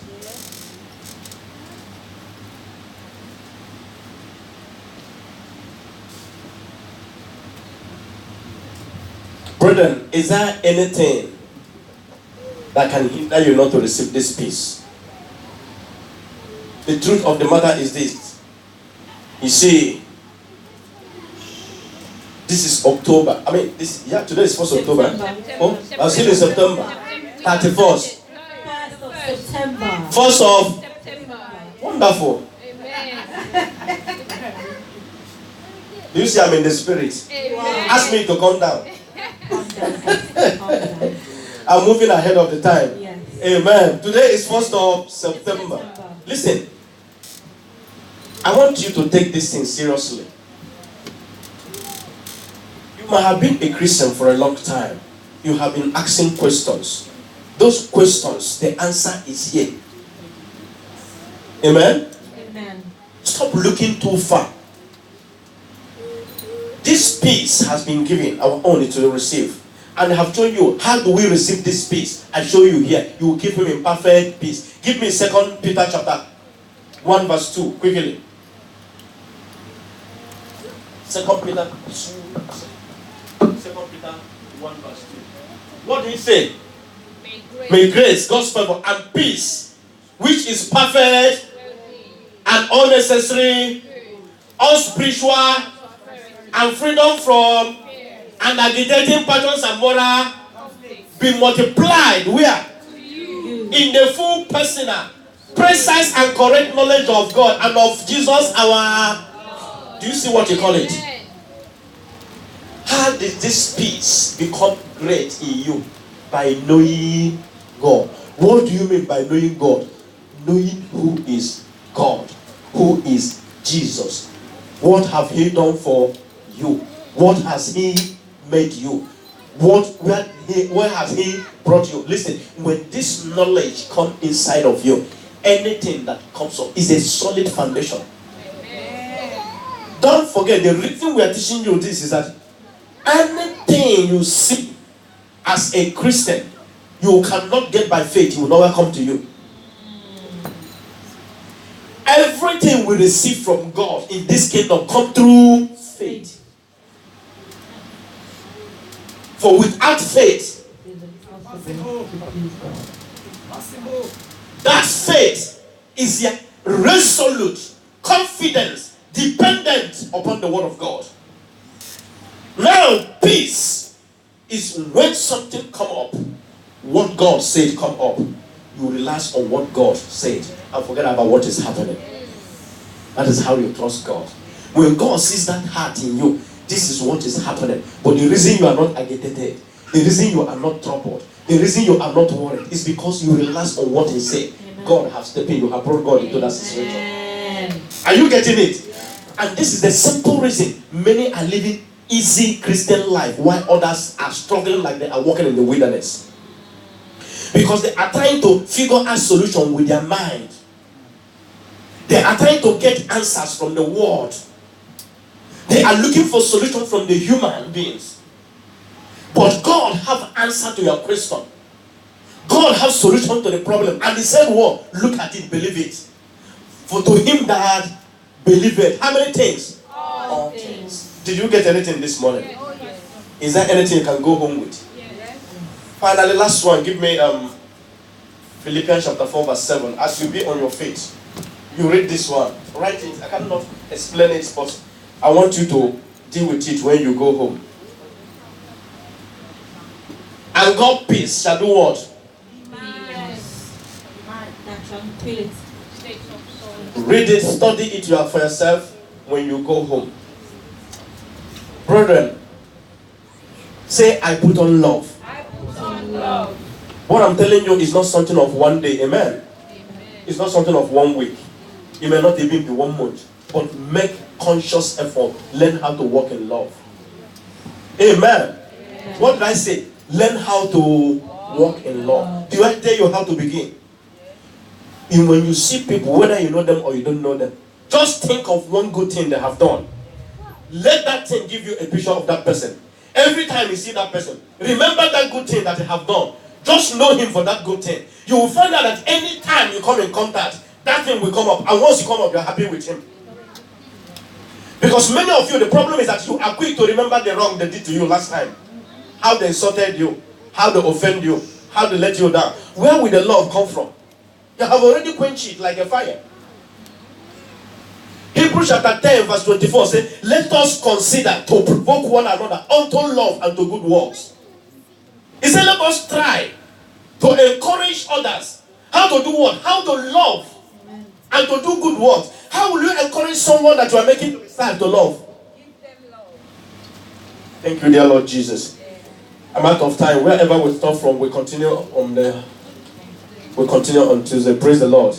Brethren, is there anything that can hinder you not to receive this peace? The truth of the matter is this. You see, this is October. I mean, today is 1st October. Oh, I'm still in September. 31st. 1st of September. 1st of September. Wonderful. Amen. Do you see I'm in the spirit? Amen. Ask me to come down. Calm down. Calm down. I'm moving ahead of the time. Yes. Amen. Today is 1st of September. Listen, I want you to take this thing seriously. You might have been a Christian for a long time. You have been asking questions. Those questions, the answer is here. Amen? Amen. Stop looking too far. This peace has been given, our own to receive. And I have told you, how do we receive this peace? I show you here. You will keep him in perfect peace. Give me 2 Peter chapter 1 verse 2, quickly. 2 Peter 1 verse 2. What do you say? May grace, God's favor, and peace, which is perfect and all necessary, all spiritual, and freedom from and agitating passions and moral be multiplied where? In the full personal, precise and correct knowledge of God and of Jesus our. Do you see what you call it? How did this peace become great in you? By knowing God. What do you mean by knowing God? Knowing who is God, who is Jesus. What have he done for you? What has he made you? Where has he brought you? Listen, when this knowledge comes inside of you, anything that comes up is a solid foundation. Don't forget, the reason we are teaching you this is that anything you see as a Christian, you cannot get by faith, it will never come to you. Everything we receive from God in this kingdom come through faith. For without faith, that faith is your resolute confidence dependent upon the word of God. Now, peace is when something come up, what God said come up. You relax on what God said and forget about what is happening. That is how you trust God. When God sees that heart in you, this is what is happening. But the reason you are not agitated, the reason you are not troubled, the reason you are not worried is because you relax on what He said. God has stepped in, you have brought God into that situation. Are you getting it? And this is the simple reason many are living easy Christian life while others are struggling like they are walking in the wilderness. Because they are trying to figure out solution with their mind. They are trying to get answers from the world. They are looking for solution from the human beings. But God have answer to your question. God has solution to the problem. And He said, what? Look at it, believe it. For to him that believeth, how many things? All things. Did you get anything this morning? Is there anything you can go home with? Finally, last one. Give me Philippians chapter 4 verse 7. As you be on your feet, you read this one. Write it. I cannot explain it, but I want you to deal with it when you go home. And God peace shall do what? Tranquility. Read it, study it for yourself when you go home. Brethren, say, I put on love. I put on love. What I'm telling you is not something of one day, amen? It's not something of 1 week. It may not even be 1 month. But make conscious effort. Learn how to walk in love. Amen. What did I say? Learn how to walk in love. Do I tell you how to begin? When you see people, whether you know them or you don't know them, just think of one good thing they have done. Let that thing give you a picture of that person. Every time you see that person, remember that good thing that they have done. Just know him for that good thing. You will find out that any time you come in contact, that thing will come up. And once you come up, you're happy with him. Because many of you, the problem is that you are quick to remember the wrong they did to you last time. How they insulted you, how they offend you, how they let you down. Where will the love come from? You have already quenched it like a fire. Hebrews chapter 10 verse 24 says, let us consider to provoke one another unto love and to good works. He said, let us try to encourage others. How to do what? How to love and to do good works. How will you encourage someone that you are making to decide to love? Give them love. Thank you, dear Lord Jesus. I'm out of time. Wherever we start from, we continue on Tuesday. Praise the Lord.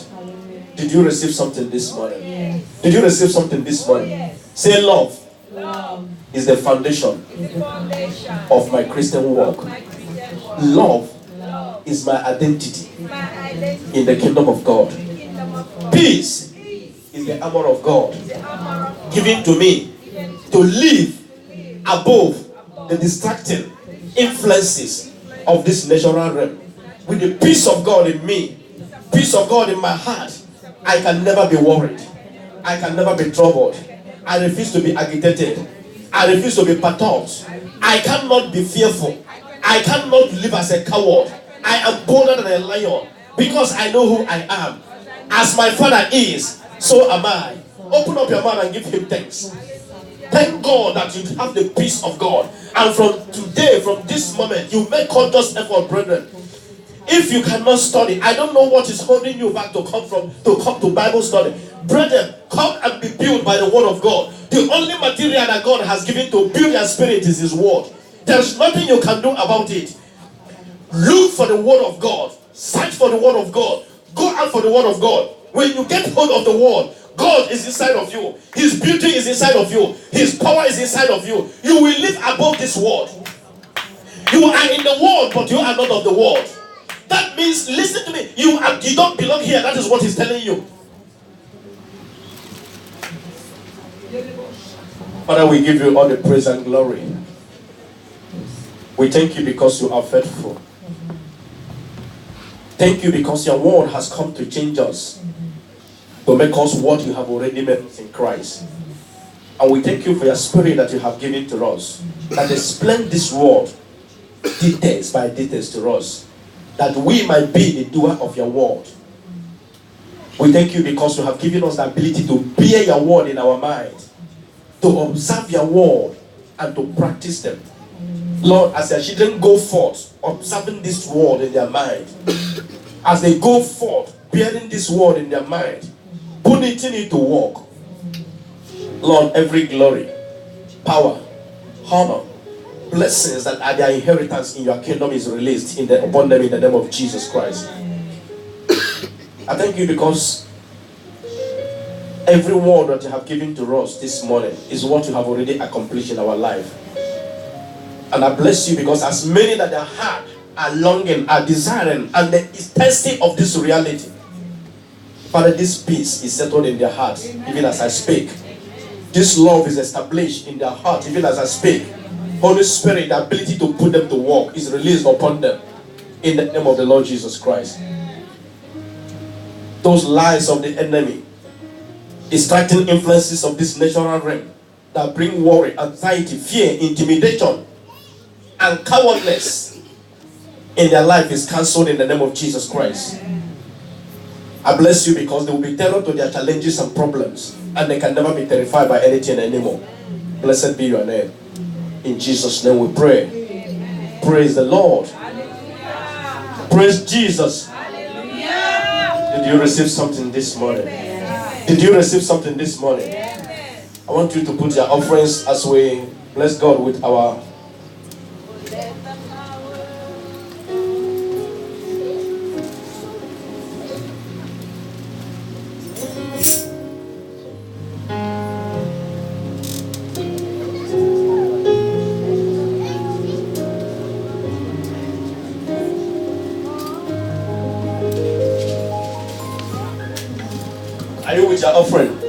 Did you receive something this morning? Yes. Did you receive something this morning? Yes. Say love Love is the foundation is the foundation of my Christian walk. my Christian walk. Love Love is my identity is my identity in the kingdom of God. in the kingdom of God. Peace Peace is the armor of God is the armor of God given to me given to to live above the distracting influences of this natural realm. With the peace of God in me, peace of God in my heart, I can never be worried. I can never be troubled. I refuse to be agitated. I refuse to be perturbed. I cannot be fearful. I cannot live as a coward. I am bolder than a lion because I know who I am. As my Father is, so am I. Open up your mouth and give him thanks. Thank God that you have the peace of God. And from today, from this moment, you make conscious effort, brethren. If you cannot study, I don't know what is holding you back to come to Bible study. Brethren, come and be built by the word of God. The only material that God has given to build your spirit is his word. There's nothing you can do about it. Look for the word of God. Search for the word of God. Go out for the word of God. When you get hold of the word, God is inside of you. His beauty is inside of you. His power is inside of you. You will live above this world. You are in the world, but you are not of the world. That means, listen to me, you don't belong here. That is what he's telling you. Father, we give you all the praise and glory. We thank you because you are faithful. Thank you because your word has come to change us, to make us what you have already made us in Christ. And we thank you for your spirit that you have given to us, that explain this word details by details to us, that we might be the doer of your word. We thank you because you have given us the ability to bear your word in our mind, to observe your word and to practice them. Lord, as your children go forth, observing this word in their mind, as they go forth, bearing this word in their mind, putting it to work, Lord, every glory, power, honor, blessings that are their inheritance in your kingdom is released upon them in the name of Jesus Christ. I thank you because every word that you have given to us this morning is what you have already accomplished in our life. And I bless you because as many that are hard, are longing, are desiring, and they is thirsty of this reality, Father, this peace is settled in their hearts, even as I speak. This love is established in their heart, even as I speak. Holy Spirit, the ability to put them to work is released upon them in the name of the Lord Jesus Christ. Those lies of the enemy, distracting influences of this natural realm that bring worry, anxiety, fear, intimidation, and cowardness in their life is cancelled in the name of Jesus Christ. I bless you because they will be terror to their challenges and problems, and they can never be terrified by anything anymore. Blessed be your name. In Jesus' name we pray. Amen. Praise the Lord. Hallelujah. Praise Jesus. Hallelujah. Did you receive something this morning? Amen. Did you receive something this morning? Amen. I want you to put your offerings as we bless God with our Are you with your offering?